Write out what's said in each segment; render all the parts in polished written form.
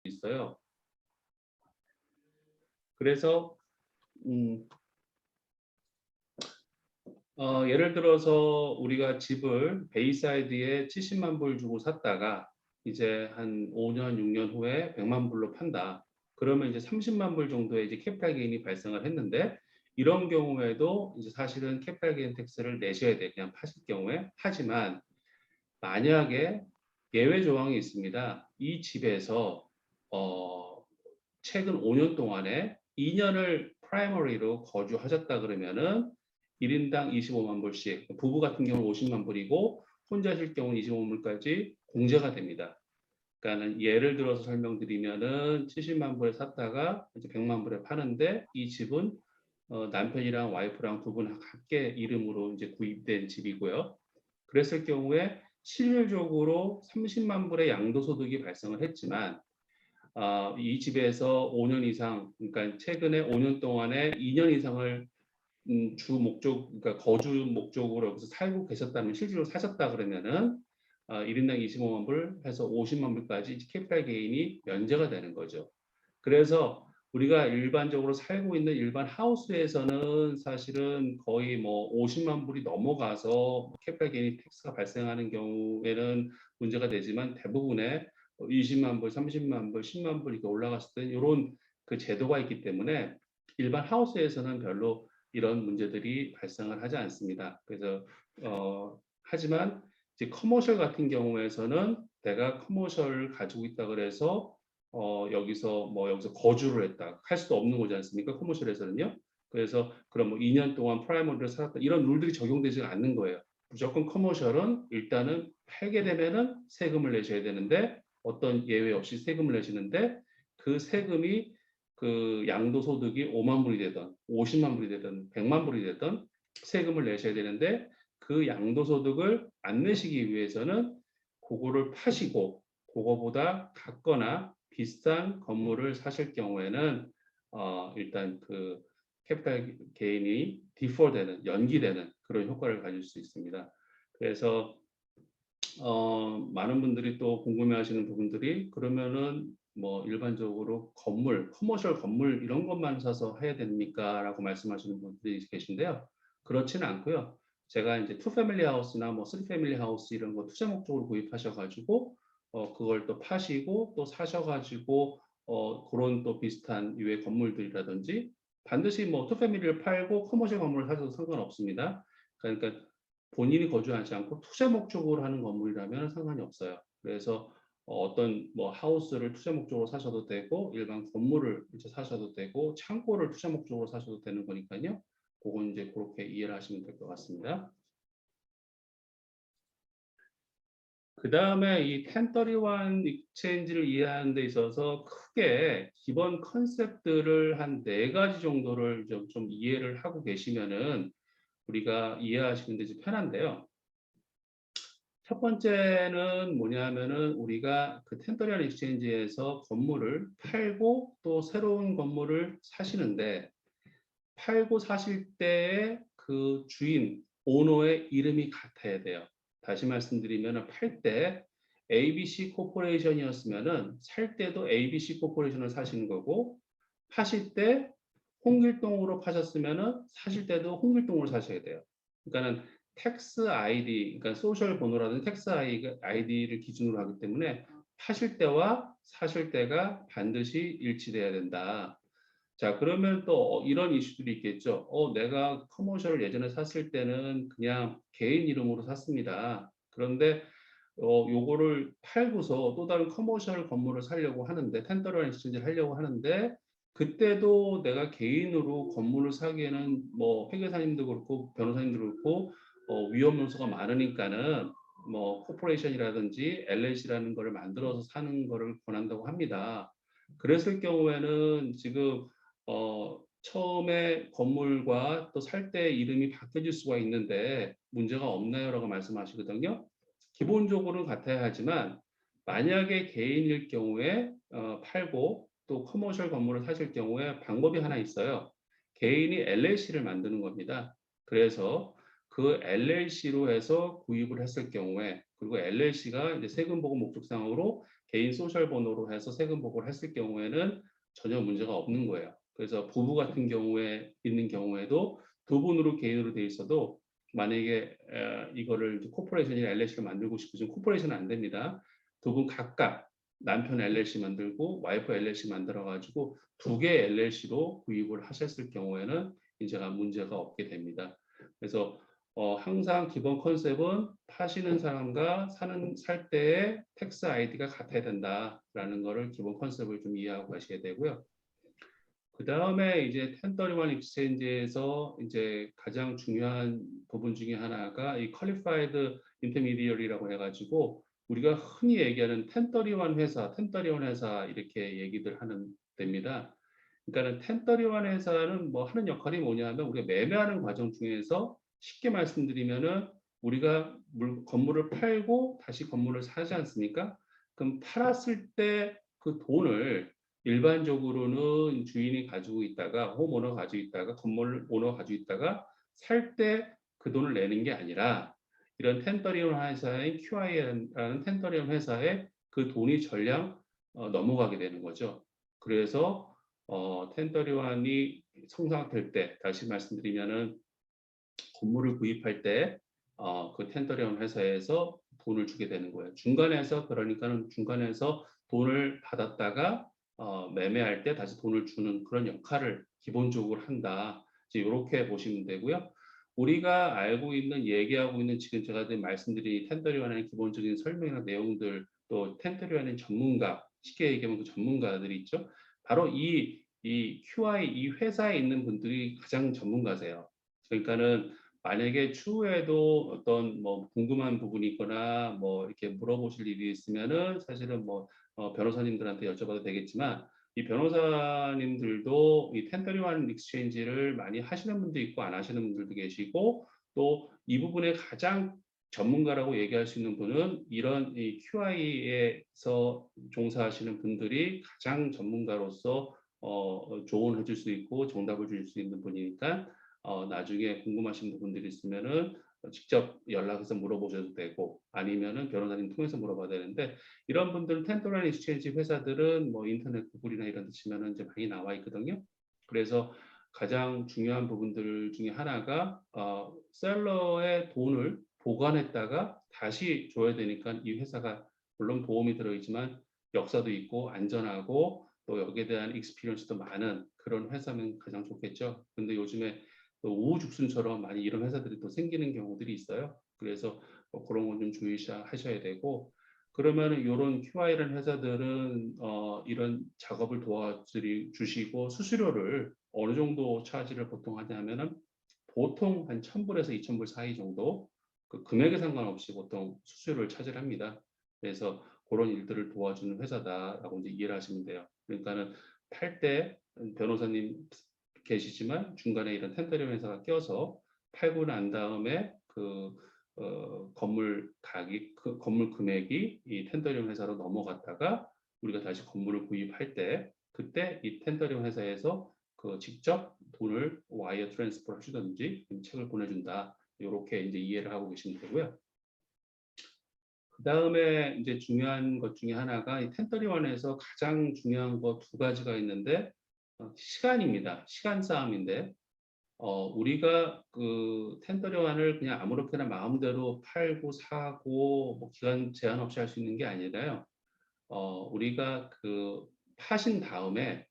있어요. 그래서 예를 들어서 우리가 집을 베이사이드에 70만 불 주고 샀다가 이제 한 5년, 6년 후에 100만 불로 판다. 그러면 이제 30만 불 정도의 이제 캐피탈 게인이 발생을 했는데 이런 경우에도 이제 사실은 캐피탈 게인 텍스를 내셔야 돼요. 그냥 파실 경우에. 하지만 만약에 예외 조항이 있습니다. 이 집에서 최근 5년 동안에 2년을 프라이머리로 거주하셨다 그러면은 1인당 25만 불씩, 부부 같은 경우는 50만 불이고 혼자실 경우는 25만 불까지 공제가 됩니다. 그러니까는 예를 들어서 설명드리면은 70만 불에 샀다가 이제 100만 불에 파는데 이 집은 남편이랑 와이프랑 두 분 함께 이름으로 이제 구입된 집이고요. 그랬을 경우에 실질적으로 30만 불의 양도소득이 발생을 했지만 이 집에서 5년 이상, 그러니까 최근에 5년 동안에 2년 이상을 주 목적, 그러니까 거주 목적으로 여기서 살고 계셨다면 실제로 사셨다 그러면은 1인당 25만 불 해서 50만 불까지 캐피탈 게인이 면제가 되는 거죠. 그래서 우리가 일반적으로 살고 있는 일반 하우스에서는 사실은 거의 뭐 50만 불이 넘어가서 캐피탈 게인 텍스가 발생하는 경우에는 문제가 되지만 대부분의 20만 불, 30만 불, 10만 불 이렇게 올라갔을 때 이런 그 제도가 있기 때문에 일반 하우스에서는 별로 이런 문제들이 발생을 하지 않습니다. 그래서 하지만 이제 커머셜 같은 경우에서는 내가 커머셜을 가지고 있다 그래서 여기서 거주를 했다 할 수도 없는 거지 않습니까? 커머셜에서는요. 그래서 그럼 뭐 2년 동안 프라이머리를 살았다 이런 룰들이 적용되지 않는 거예요. 무조건 커머셜은 일단은 팔게 되면은 세금을 내셔야 되는데 어떤 예외 없이 세금을 내시는데 그 세금이 그 양도소득이 5만 불이 되든 50만 불이 되든 100만 불이 되든 세금을 내셔야 되는데 그 양도소득을 안 내시기 위해서는 그거를 파시고 그거보다 같거나 비싼 건물을 사실 경우에는 일단 그 캐피탈 게인이 디폴되는 연기되는 그런 효과를 가질 수 있습니다. 그래서 많은 분들이 또 궁금해하시는 부분들이 그러면은 뭐 일반적으로 건물, 커머셜 건물 이런 것만 사서 해야 됩니까? 라고 말씀하시는 분들이 계신데요. 그렇지는 않고요. 제가 이제 투 패밀리 하우스나 뭐 쓰리 패밀리 하우스 이런 거 투자 목적으로 구입하셔가지고 그걸 또 파시고 또 사셔가지고 그런 또 비슷한 유의 건물들이라든지 반드시 뭐 투 패밀리를 팔고 커머셜 건물을 사셔도 상관없습니다. 그러니까 본인이 거주하지 않고 투자 목적으로 하는 건물이라면 상관이 없어요. 그래서 어떤 뭐 하우스를 투자 목적으로 사셔도 되고 일반 건물을 이제 사셔도 되고 창고를 투자 목적으로 사셔도 되는 거니까요. 그건 이제 그렇게 이해를 하시면 될 것 같습니다. 그 다음에 이 1031 익스체인지를 이해하는 데 있어서 크게 기본 컨셉들을 한 4가지 정도를 좀 이해를 하고 계시면은 우리가 이해하시는 데 좀 편한데요. 첫 번째는 뭐냐면은 우리가 그 텐더리얼 익스체인지에서 건물을 팔고 또 새로운 건물을 사시는데 팔고 사실 때의 그 주인, 오너의 이름이 같아야 돼요. 다시 말씀드리면 팔 때 ABC 코퍼레이션이었으면은 살 때도 ABC 코퍼레이션을 사시는 거고 파실 때 홍길동으로 파셨으면은 사실 때도 홍길동으로 사셔야 돼요. 그러니까는 텍스 아이디, 그러니까 소셜 번호라든지 텍스 아이디를 기준으로 하기 때문에 파실 때와 사실 때가 반드시 일치돼야 된다. 자, 그러면 또 이런 이슈들이 있겠죠. 내가 커머셜을 예전에 샀을 때는 그냥 개인 이름으로 샀습니다. 그런데 요거를 팔고서 또 다른 커머셜 건물을 사려고 하는데 텐더럴 익스체인지를 하려고 하는데 그때도 내가 개인으로 건물을 사기에는 뭐 회계사님도 그렇고 변호사님도 그렇고 위험 요소가 많으니까는 뭐 코퍼레이션이라든지 LLC라는 거를 만들어서 사는 거를 권한다고 합니다. 그랬을 경우에는 지금 처음에 건물과 또 살 때 이름이 바뀌어질 수가 있는데 문제가 없나요? 라고 말씀하시거든요. 기본적으로는 같아야 하지만 만약에 개인일 경우에 팔고 또 커머셜 건물을 사실 경우에 방법이 하나 있어요. 개인이 LLC를 만드는 겁니다. 그래서 그 LLC로 해서 구입을 했을 경우에 그리고 LLC가 이제 세금 보고 목적상으로 개인 소셜 번호로 해서 세금 보고를 했을 경우에는 전혀 문제가 없는 거예요. 그래서 부부 같은 경우에 있는 경우에도 두 분으로 개인으로 돼 있어도 만약에 이거를 코퍼레이션이나 LLC를 만들고 싶으시면 코퍼레이션은 안 됩니다. 두 분 각각 남편 LLC 만들고 와이프 LLC 만들어 가지고 두 개 LLC로 구입을 하셨을 경우에는 이제가 문제가 없게 됩니다. 그래서 항상 기본 컨셉은 파시는 사람과 살 때의 텍스 아이디가 같아야 된다라는 거를 기본 컨셉을 좀 이해하고 가셔야 되고요. 그 다음에 이제 1031 익스체인지에서 이제 가장 중요한 부분 중에 하나가 이 퀄리파이드 인터미디어리라고 해가지고 우리가 흔히 얘기하는 1031 회사, 1031 회사 이렇게 얘기들 하는 데입니다. 그러니까는 1031 회사는 뭐 하는 역할이 뭐냐면 우리가 매매하는 과정 중에서 쉽게 말씀드리면은 우리가 건물을 팔고 다시 건물을 사지 않습니까? 그럼 팔았을 때 그 돈을 일반적으로는 주인이 가지고 있다가 홈오너가 가지고 있다가 건물 오너가 가지고 있다가 살 때 그 돈을 내는 게 아니라 이런 1031 회사인 QI라는 1031 회사에 그 돈이 전량 넘어가게 되는 거죠. 그래서 1031이 성사될 때 다시 말씀드리면은 건물을 구입할 때 그 1031 회사에서 돈을 주게 되는 거예요. 중간에서 그러니까는 중간에서 돈을 받았다가 매매할 때 다시 돈을 주는 그런 역할을 기본적으로 한다. 이제 이렇게 보시면 되고요. 우리가 알고 있는 얘기하고 있는 지금 제가 말씀드린 1031의 기본적인 설명이나 내용들 또 1031의 전문가 쉽게 얘기하면 그 전문가들이 있죠. 바로 이 QI 이 회사에 있는 분들이 가장 전문가세요. 그러니까는 만약에 추후에도 어떤 뭐 궁금한 부분이 있거나 뭐 이렇게 물어보실 일이 있으면은 사실은 뭐 변호사님들한테 여쭤봐도 되겠지만 이 변호사님들도 이 1031 익스체인지를 많이 하시는 분도 있고 안 하시는 분들도 계시고 또 이 부분에 가장 전문가라고 얘기할 수 있는 분은 이런 이 QI에서 종사하시는 분들이 가장 전문가로서 조언해 줄 수 있고 정답을 줄 수 있는 분이니까 나중에 궁금하신 부분들이 있으면은 직접 연락해서 물어보셔도 되고 아니면은 변호사님 통해서 물어봐야 되는데 이런 분들은 1031 익스체인지 회사들은 뭐 인터넷 구글이나 이런 데 치면은 이제 많이 나와 있거든요. 그래서 가장 중요한 부분들 중에 하나가 셀러의 돈을 보관했다가 다시 줘야 되니까 이 회사가 물론 보험이 들어있지만 역사도 있고 안전하고 또 여기에 대한 익스피리언스도 많은 그런 회사면 가장 좋겠죠. 근데 요즘에 또 우후죽순처럼 많이 이런 회사들이 또 생기는 경우들이 있어요. 그래서 그런 건 좀 주의하셔야 되고 그러면은 이런 QI라는 회사들은 이런 작업을 도와주시고 수수료를 어느 정도 차지를 보통 하냐면은 보통 한 1,000불에서 2,000불 사이 정도 그 금액에 상관없이 보통 수수료를 차지합니다. 그래서 그런 일들을 도와주는 회사다라고 이제 이해를 하시면 돼요. 그러니까는 팔 때 변호사님 계시지만 중간에 이런 텐더리움 회사가 껴서 팔고 난 다음에 그 건물 가격, 그 건물 금액이 이 텐더리움 회사로 넘어갔다가 우리가 다시 건물을 구입할 때 그때 이 텐더리움 회사에서 그 직접 돈을 와이어 트랜스퍼를 하시든지 책을 보내준다. 이렇게 이제 이해를 하고 계시면 되고요. 그 다음에 이제 중요한 것 중에 하나가 이 1031에서 가장 중요한 거 두 가지가 있는데 시간입니다. 시간 싸움인데 우리가 그 1031을 그냥 아무렇게나 마음대로 팔고 사고 뭐 기간 제한 없이 할 수 있는 게 아니라요. 우리가 그 파신 다음에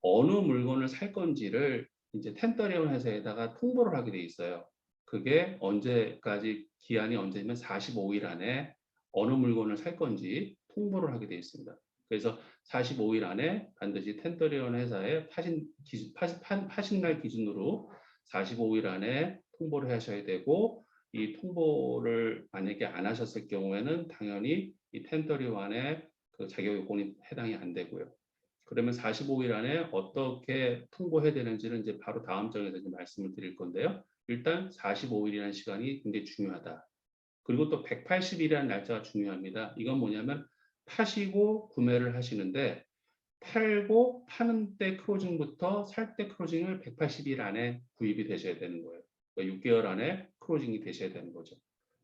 어느 물건을 살 건지를 이제 1031 회사에다가 통보를 하게 돼 있어요. 그게 언제까지 기한이 언제면 45일 안에 어느 물건을 살 건지 통보를 하게 돼 있습니다. 그래서 45일 안에 반드시 1031 회사에 파신 날 기준으로 45일 안에 통보를 하셔야 되고 이 통보를 만약에 안 하셨을 경우에는 당연히 이 1031의 그 자격 요건이 해당이 안 되고요. 그러면 45일 안에 어떻게 통보해야 되는지는 이제 바로 다음 장에서 이제 말씀을 드릴 건데요. 일단 45일이라는 시간이 굉장히 중요하다. 그리고 또 180일이라는 날짜가 중요합니다. 이건 뭐냐면 파시고 구매를 하시는데 팔고 파는 때 클로징부터 살 때 클로징을 180일 안에 구입이 되셔야 되는 거예요. 그러니까 6개월 안에 클로징이 되셔야 되는 거죠.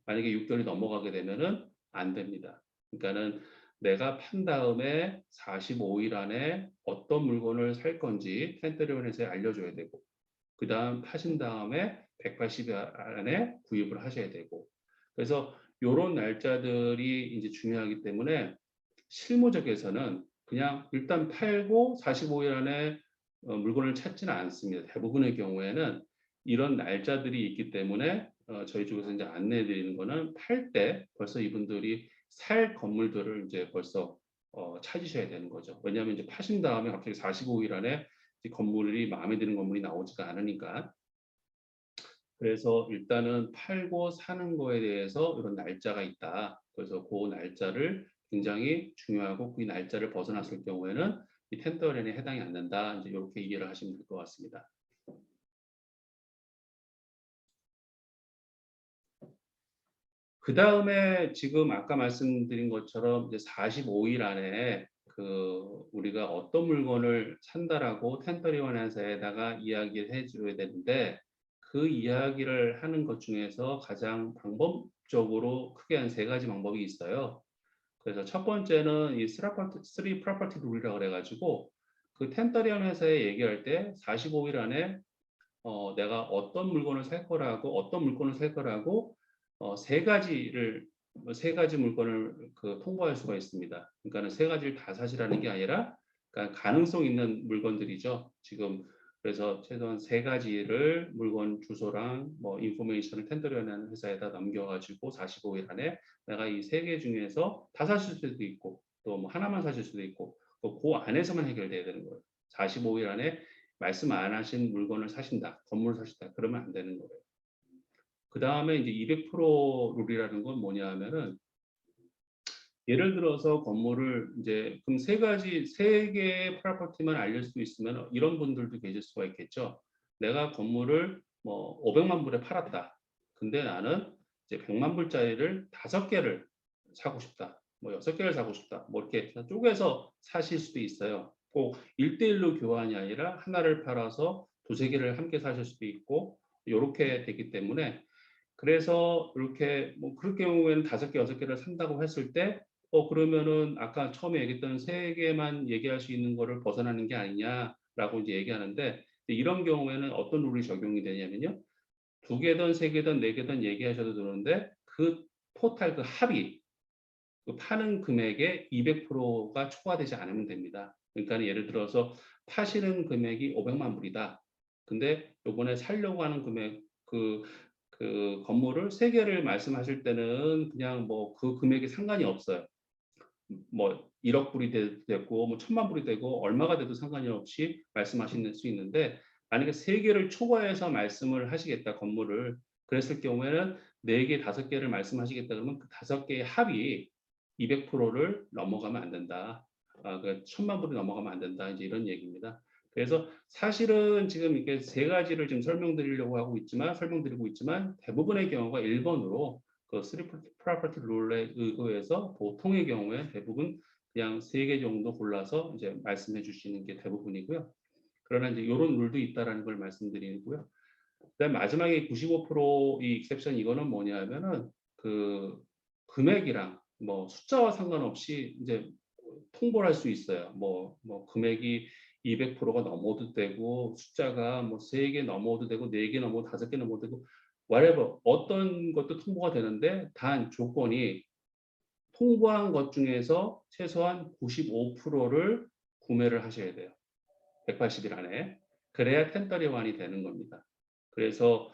만약에 6개월이 넘어가게 되면은 안 됩니다. 그러니까는 내가 판 다음에 45일 안에 어떤 물건을 살 건지 텐더리온에서 알려줘야 되고, 그 다음 파신 다음에 180일 안에 구입을 하셔야 되고, 그래서 이런 날짜들이 이제 중요하기 때문에 실무적에서는 그냥 일단 팔고 45일 안에 물건을 찾지는 않습니다. 대부분의 경우에는 이런 날짜들이 있기 때문에 저희 쪽에서 이제 안내해 드리는 거는 팔 때 벌써 이분들이 살 건물들을 이제 벌써 찾으셔야 되는 거죠. 왜냐하면 이제 파신 다음에 갑자기 45일 안에 건물이 마음에 드는 건물이 나오지가 않으니까. 그래서 일단은 팔고 사는 거에 대해서 이런 날짜가 있다. 그래서 그 날짜를 굉장히 중요하고 그 날짜를 벗어났을 경우에는 이 텐더렌에 해당이 안 된다. 이제 이렇게 이해를 하시면 될 것 같습니다. 그 다음에 지금 아까 말씀드린 것처럼 이제 45일 안에 우리가 어떤 물건을 산다라고 텐더리원에서에다가 이야기를 해줘야 되는데 그 이야기를 하는 것 중에서 가장 방법적으로 크게 한 세 가지 방법이 있어요. 그래서 첫 번째는 이 쓰리 프로퍼티 룰이라고 그래가지고 그 텐더리원 회사에 얘기할 때 45일 안에 내가 어떤 물건을 살 거라고 어떤 물건을 살 거라고 세 가지 물건을 통보할 수가 있습니다. 그러니까는 세 가지를 다 사시라는 게 아니라 그러니까 가능성 있는 물건들이죠. 지금 그래서 최소한 세 가지를 물건 주소랑 뭐 인포메이션을 텐더리라는 회사에다 넘겨가지고 45일 안에 내가 이 세 개 중에서 다 사실 수도 있고 또 뭐 하나만 사실 수도 있고 또 그 안에서만 해결돼야 되는 거예요. 45일 안에 말씀 안 하신 물건을 사신다, 건물을 사신다, 그러면 안 되는 거예요. 그 다음에 이제 200% 룰이라는 건 뭐냐 하면은 예를 들어서 건물을 이제 그럼 세 개의 프로퍼티만 알릴 수 있으면 이런 분들도 계실 수가 있겠죠. 내가 건물을 뭐 500만 불에 팔았다. 근데 나는 이제 100만 불짜리를 5개를 사고 싶다. 뭐 6개를 사고 싶다. 뭐 이렇게 쪼개서 사실 수도 있어요. 꼭 1대1로 교환이 아니라 하나를 팔아서 두세 개를 함께 사실 수도 있고 이렇게 되기 때문에 그래서 이렇게 뭐 그럴 경우에는 5개, 6개를 산다고 했을 때 그러면은 아까 처음에 얘기했던 세 개만 얘기할 수 있는 거를 벗어나는 게 아니냐라고 이제 얘기하는데 이런 경우에는 어떤 룰이 적용이 되냐면요. 2개든 3개든 4개든 얘기하셔도 되는데 그 토탈 그 합이 그 파는 금액의 200%가 초과되지 않으면 됩니다. 그러니까 예를 들어서 파시는 금액이 500만 불이다. 근데 요번에 살려고 하는 금액 그 건물을 3개를 말씀하실 때는 그냥 뭐 그 금액이 상관이 없어요. 뭐 1억 불이 되고 뭐 1,000만 불이 되고 얼마가 돼도 상관이 없이 말씀하실 수 있는데 만약에 3개를 초과해서 말씀을 하시겠다 건물을 그랬을 경우에는 4개, 5개를 말씀하시겠다 그러면 그 5개의 합이 200%를 넘어가면 안 된다. 그 1,000만 불이 넘어가면 안 된다. 이제 이런 얘기입니다. 그래서 사실은 지금 이렇게 세 가지를 지금 설명드리고 있지만 대부분의 경우가 1번으로 그 쓰리 프로퍼티 룰에 의거해서 보통의 경우에 대부분 그냥 3개 정도 골라서 이제 말씀해 주시는 게 대부분이고요. 그러나 이제 이런 룰도 있다라는 걸 말씀드리고요. 그다음 마지막에 95%이 익셉션 이거는 뭐냐면은 그 금액이랑 뭐 숫자와 상관없이 이제 통보를 할 수 있어요. 뭐 금액이 200%가 넘어도 되고 숫자가 뭐 3개 넘어도 되고 4개 넘어도 5개 넘어도 되고 whatever 어떤 것도 통보가 되는데 단 조건이 통보한 것 중에서 최소한 95%를 구매를 하셔야 돼요. 180일 안에. 그래야 텐더리완이 되는 겁니다. 그래서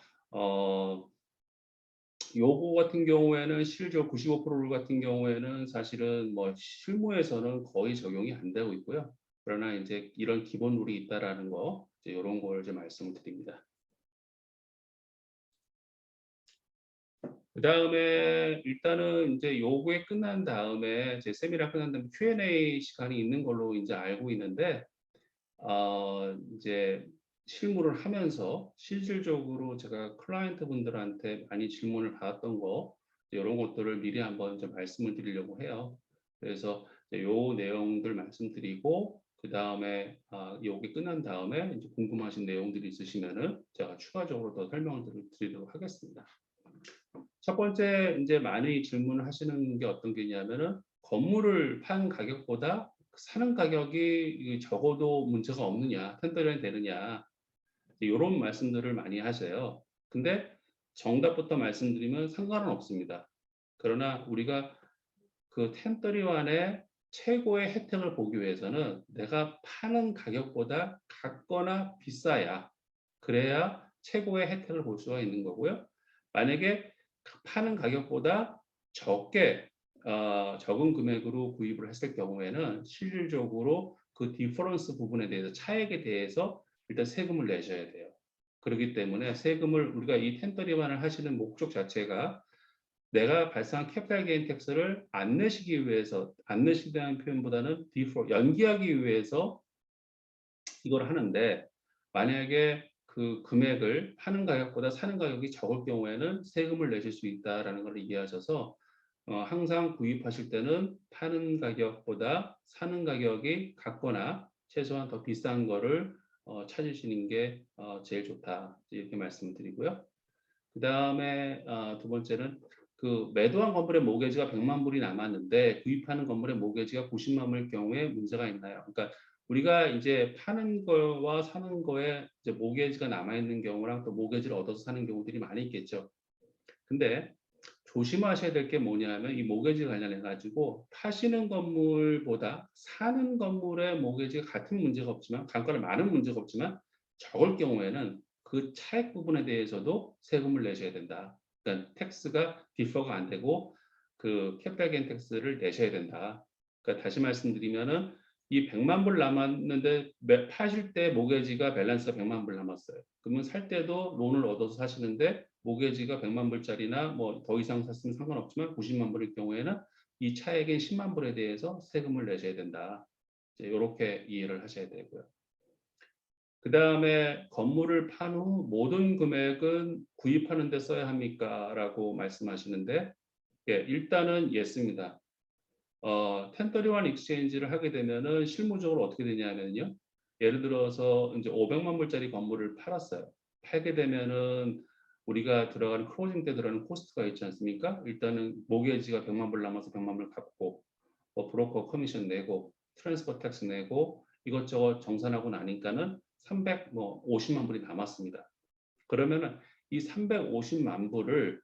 요거 같은 경우에는 실적 95% 같은 경우에는 사실은 뭐 실무에서는 거의 적용이 안 되고 있고요. 그러나 이제 이런 기본 룰이 있다라는 거 이제 이런 걸 이제 말씀을 드립니다. 그 다음에 일단은 이제 요게 끝난 다음에 제 세미나 끝난 다음에 Q&A 시간이 있는 걸로 이제 알고 있는데 이제 실무를 하면서 실질적으로 제가 클라이언트 분들한테 많이 질문을 받았던 거 이런 것들을 미리 한번 좀 말씀을 드리려고 해요. 그래서 요 내용들 말씀드리고 그 다음에 요게 끝난 다음에 이제 궁금하신 내용들이 있으시면은 제가 추가적으로 더 설명을 드리도록 하겠습니다. 첫 번째 이제 많이 질문을 하시는 게 어떤 게 있냐면은 건물을 판 가격보다 사는 가격이 적어도 문제가 없느냐, 텐더리안이 되느냐, 이런 말씀들을 많이 하세요. 근데 정답부터 말씀드리면 상관은 없습니다. 그러나 우리가 그 1031의 최고의 혜택을 보기 위해서는 내가 파는 가격보다 같거나 비싸야, 그래야 최고의 혜택을 볼 수가 있는 거고요. 만약에 파는 가격보다 적은 금액으로 구입을 했을 경우에는 실질적으로 그 디퍼런스 부분에 대해서, 차액에 대해서 일단 세금을 내셔야 돼요. 그렇기 때문에 세금을, 우리가 이 1031을 하시는 목적 자체가 내가 발생한 캐피탈 게인 텍스를 안 내시기 위해서, 안 내시다는 표현보다는 연기하기 위해서 이걸 하는데, 만약에 그 금액을 파는 가격보다 사는 가격이 적을 경우에는 세금을 내실 수 있다라는 걸 이해하셔서 항상 구입하실 때는 파는 가격보다 사는 가격이 같거나 최소한 더 비싼 거를 찾으시는 게 제일 좋다, 이렇게 말씀드리고요. 그 다음에 두 번째는 그 매도한 건물의 모게지가 100만 불이 남았는데 구입하는 건물의 모게지가 90만 불일 경우에 문제가 있나요? 그러니까 우리가 이제 파는 거와 사는 거에 이제 모게지가 남아 있는 경우랑 또 모게지를 얻어서 사는 경우들이 많이 있겠죠. 근데 조심하셔야 될 게 뭐냐면 이 모게지 관련해 가지고 파시는 건물보다 사는 건물의 모게지가 같은 문제가 없지만, 간가는 많은 문제가 없지만 적을 경우에는 그 차액 부분에 대해서도 세금을 내셔야 된다. 그러니까 텍스가 디퍼가 안 되고 그 캐피탈 게인 텍스를 내셔야 된다. 그러니까 다시 말씀드리면은 이 100만 불 남았는데 파실 때 모게지가 밸런스가 100만 불 남았어요. 그러면 살 때도 론을 얻어서 사시는데 모게지가 100만 불짜리나 뭐 더 이상 샀으면 상관없지만 90만 불일 경우에는 이 차액인 10만 불에 대해서 세금을 내셔야 된다. 이렇게 이해를 하셔야 되고요. 그 다음에 건물을 판 후 모든 금액은 구입하는 데 써야 합니까? 라고 말씀하시는데, 예, 일단은 예스입니다. 1031 익스체인지를 하게 되면은 실무적으로 어떻게 되냐면요. 예를 들어서 이제 500만 불짜리 건물을 팔았어요. 팔게 되면은 우리가 들어가는 클로징 때 들어가는 코스트가 있지 않습니까? 일단은 모게지가 100만 불 남아서 100만 불 갚고, 브로커 커미션 내고, 트랜스퍼 텍스 내고, 이것저것 정산하고 나니까는 350만 불이 남았습니다. 그러면은 이 350만 불을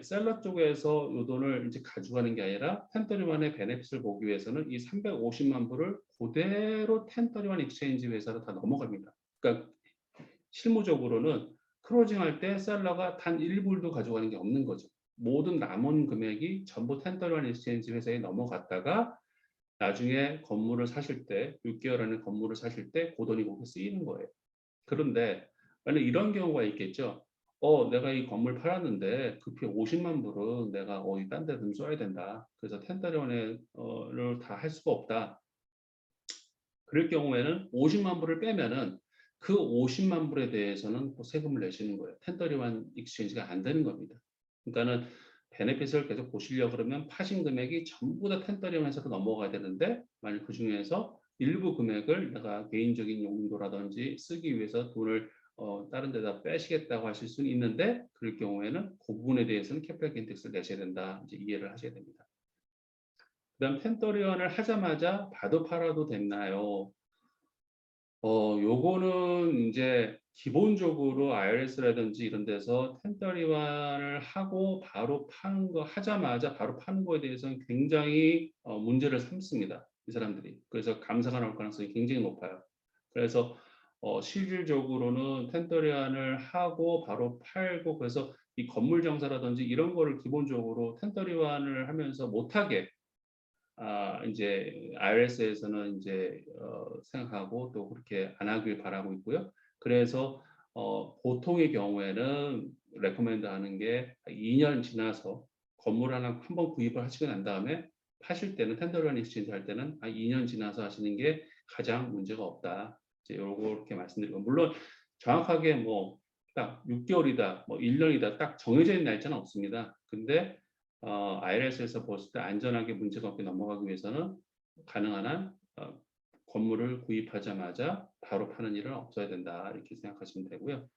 셀러 쪽에서 이 돈을 이제 가져가는 게 아니라 1031의 베네핏을 보기 위해서는 이 350만 불을 그대로 1031 익스체인지 회사로 다 넘어갑니다. 그러니까 실무적으로는 클로징 할 때 셀러가 단 1불도 가져가는 게 없는 거죠. 모든 남은 금액이 전부 1031 익스체인지 회사에 넘어갔다가 나중에 건물을 사실 때, 6개월 안에 건물을 사실 때 그 돈이 거기에 쓰이는 거예요. 그런데 만약 이런 경우가 있겠죠. 내가 이 건물 팔았는데 급히 50만 불은 내가 딴 데 좀 써야 된다. 그래서 1031을 다 할 수가 없다. 그럴 경우에는 50만 불을 빼면은 그 50만 불에 대해서는 세금을 내시는 거예요. 1031 익스체인지가 안 되는 겁니다. 그러니까는 베네핏을 계속 보시려고 그러면 파신 금액이 전부 다 1031 회사로 넘어가야 되는데, 만약 그 중에서 일부 금액을 내가 개인적인 용도라든지 쓰기 위해서 돈을 다른 데다 빼시겠다고 하실 수는 있는데, 그럴 경우에는 그 부분에 대해서는 캐피탈 게인 텍스를 내셔야 된다. 이제 이해를 하셔야 됩니다. 그다음 1031을 하자마자 봐도 팔아도 됐나요? 요거는 이제 기본적으로 IRS라든지 이런 데서 1031을 하고 바로 파는 거, 하자마자 바로 파는 거에 대해서는 굉장히 문제를 삼습니다. 이 사람들이. 그래서 감사가 나올 가능성이 굉장히 높아요. 그래서 실질적으로는 1031을 하고 바로 팔고, 그래서 이 건물 정사라든지 이런 거를 기본적으로 1031을 하면서 못하게 이제 IRS에서는 이제 생각하고 또 그렇게 안 하길 바라고 있고요. 그래서 보통의 경우에는 레코멘드 하는 게 2년 지나서 건물 하나 한 번 구입을 하시고 난 다음에 파실 때는 1031 익스체인지 할 때는 2년 지나서 하시는 게 가장 문제가 없다. 이제 요렇게 말씀드리고, 물론 정확하게 뭐 딱 6개월이다, 뭐 1년이다 딱 정해져 있는 날짜는 없습니다. 근데 IRS에서 봤을 때 안전하게 문제가 없게 넘어가기 위해서는 가능한 한 건물을 구입하자마자 바로 파는 일은 없어야 된다, 이렇게 생각하시면 되고요.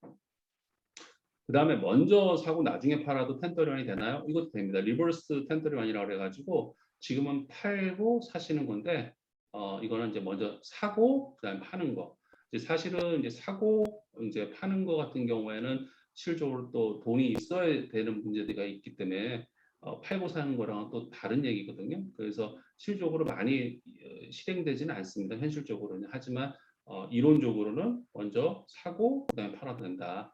그다음에 먼저 사고 나중에 팔아도 1031이 되나요? 이것도 됩니다. 리버스 1031이라고 그래가지고 지금은 팔고 사시는 건데 이거는 이제 먼저 사고 그다음에 파는 거. 이제 사실은 이제 사고 이제 파는 거 같은 경우에는 실질적으로 또 돈이 있어야 되는 문제가 있기 때문에 팔고 사는 거랑은 또 다른 얘기거든요. 그래서 실질적으로 많이 실행되지는 않습니다. 현실적으로는. 하지만 이론적으로는 먼저 사고 그다음에 팔아도 된다.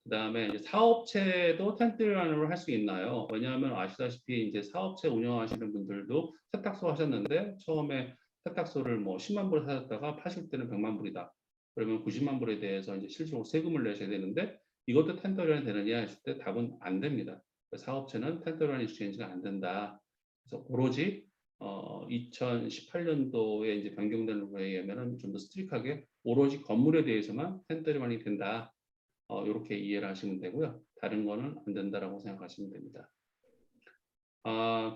그다음에 이제 사업체도 텐트런으로 할 수 있나요? 왜냐하면 아시다시피 이제 사업체 운영하시는 분들도 세탁소 하셨는데 처음에 세탁소를 뭐 10만 불에 사셨다가 파실 때는 100만 불이다. 그러면 90만 불에 대해서 이제 실질적으로 세금을 내셔야 되는데 이것도 텐트런이 되느냐 했을 때 답은 안 됩니다. 사업체는 텐트런 익스체인지가 안 된다. 그래서 오로지 2018년도에 이제 변경된 거에 의하면은 좀 더 스트릭하게 오로지 건물에 대해서만 텐트런이 된다. 이렇게 이해를 하시면 되고요. 다른 거는 안 된다라고 생각하시면 됩니다.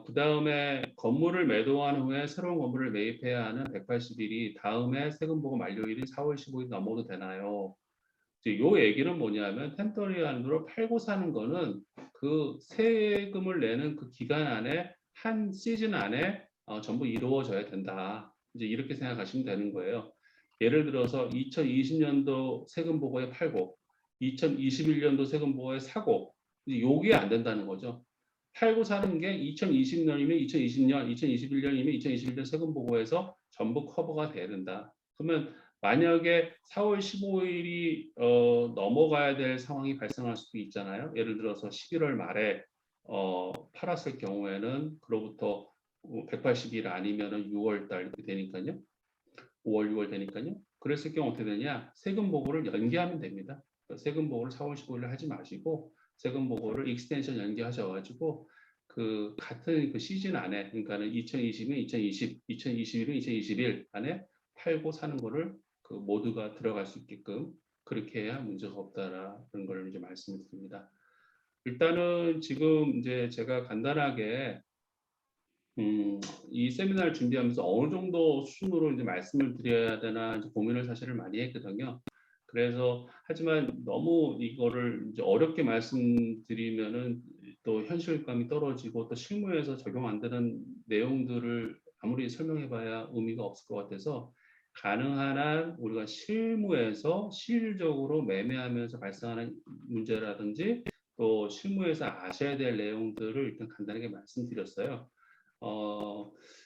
그 다음에 건물을 매도한 후에 새로운 건물을 매입해야 하는 180일이 다음에 세금 보고 만료일인 4월 15일 넘어도 되나요? 이 얘기는 뭐냐면 템포리안으로 팔고 사는 거는 그 세금을 내는 그 기간 안에 한 시즌 안에 전부 이루어져야 된다. 이제 이렇게 생각하시면 되는 거예요. 예를 들어서 2020년도 세금 보고에 팔고 2021년도 세금 보고에 사고 요게 안 된다는 거죠. 팔고 사는 게 2020년이면 2020년, 2021년이면 2021년 세금 보고에서 전부 커버가 돼야 된다. 그러면 만약에 4월 15일이 넘어가야 될 상황이 발생할 수도 있잖아요. 예를 들어서 11월 말에 팔았을 경우에는 그로부터 180일 아니면은 6월 달 이렇게 되니까요. 5월, 6월 되니까요. 그랬을 경우 어떻게 되냐? 세금 보고를 연기하면 됩니다. 세금 보고를 4월 15일에 하지 마시고 세금 보고를 익스텐션 연기하셔가지고 그 같은 그 시즌 안에 그러니까는 2020년 2020, 2021년 2021 안에 팔고 사는 거를 그 모두가 들어갈 수 있게끔 그렇게 해야 문제가 없다라는 걸 이제 말씀을 드립니다. 일단은 지금 이제 제가 간단하게 이 세미나를 준비하면서 어느 정도 수준으로 이제 말씀을 드려야 되나 이제 고민을 사실을 많이 했거든요. 그래서 하지만 너무 이거를 이제 어렵게 말씀드리면은 또 현실감이 떨어지고 또 실무에서 적용 안 되는 내용들을 아무리 설명해봐야 의미가 없을 것 같아서 가능한 한 우리가 실무에서 실질적으로 매매하면서 발생하는 문제라든지 또 실무에서 아셔야 될 내용들을 일단 간단하게 말씀드렸어요.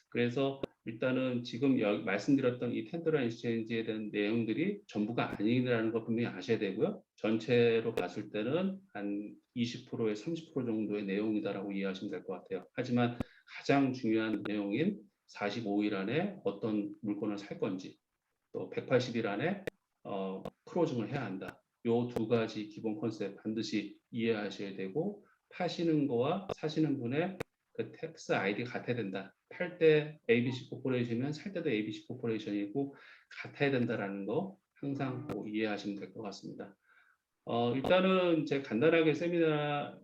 그래서 일단은 지금 말씀드렸던 이 텐더런 익스체인지에 대한 내용들이 전부가 아니라는 거 분명히 아셔야 되고요. 전체로 봤을 때는 한 20%에 30% 정도의 내용이다라고 이해하시면 될 것 같아요. 하지만 가장 중요한 내용인 45일 안에 어떤 물건을 살 건지 또 180일 안에 크로징을 해야 한다. 요 두 가지 기본 컨셉 반드시 이해하셔야 되고 파시는 거와 사시는 분의 그 텍스 아이디 같아야 된다. 팔 때 ABC 코퍼레이션이면 살 때도 ABC 코퍼레이션이고 같아야 된다라는 거 항상 이해하시면 될 것 같습니다. 일단은 제가 간단하게 세미나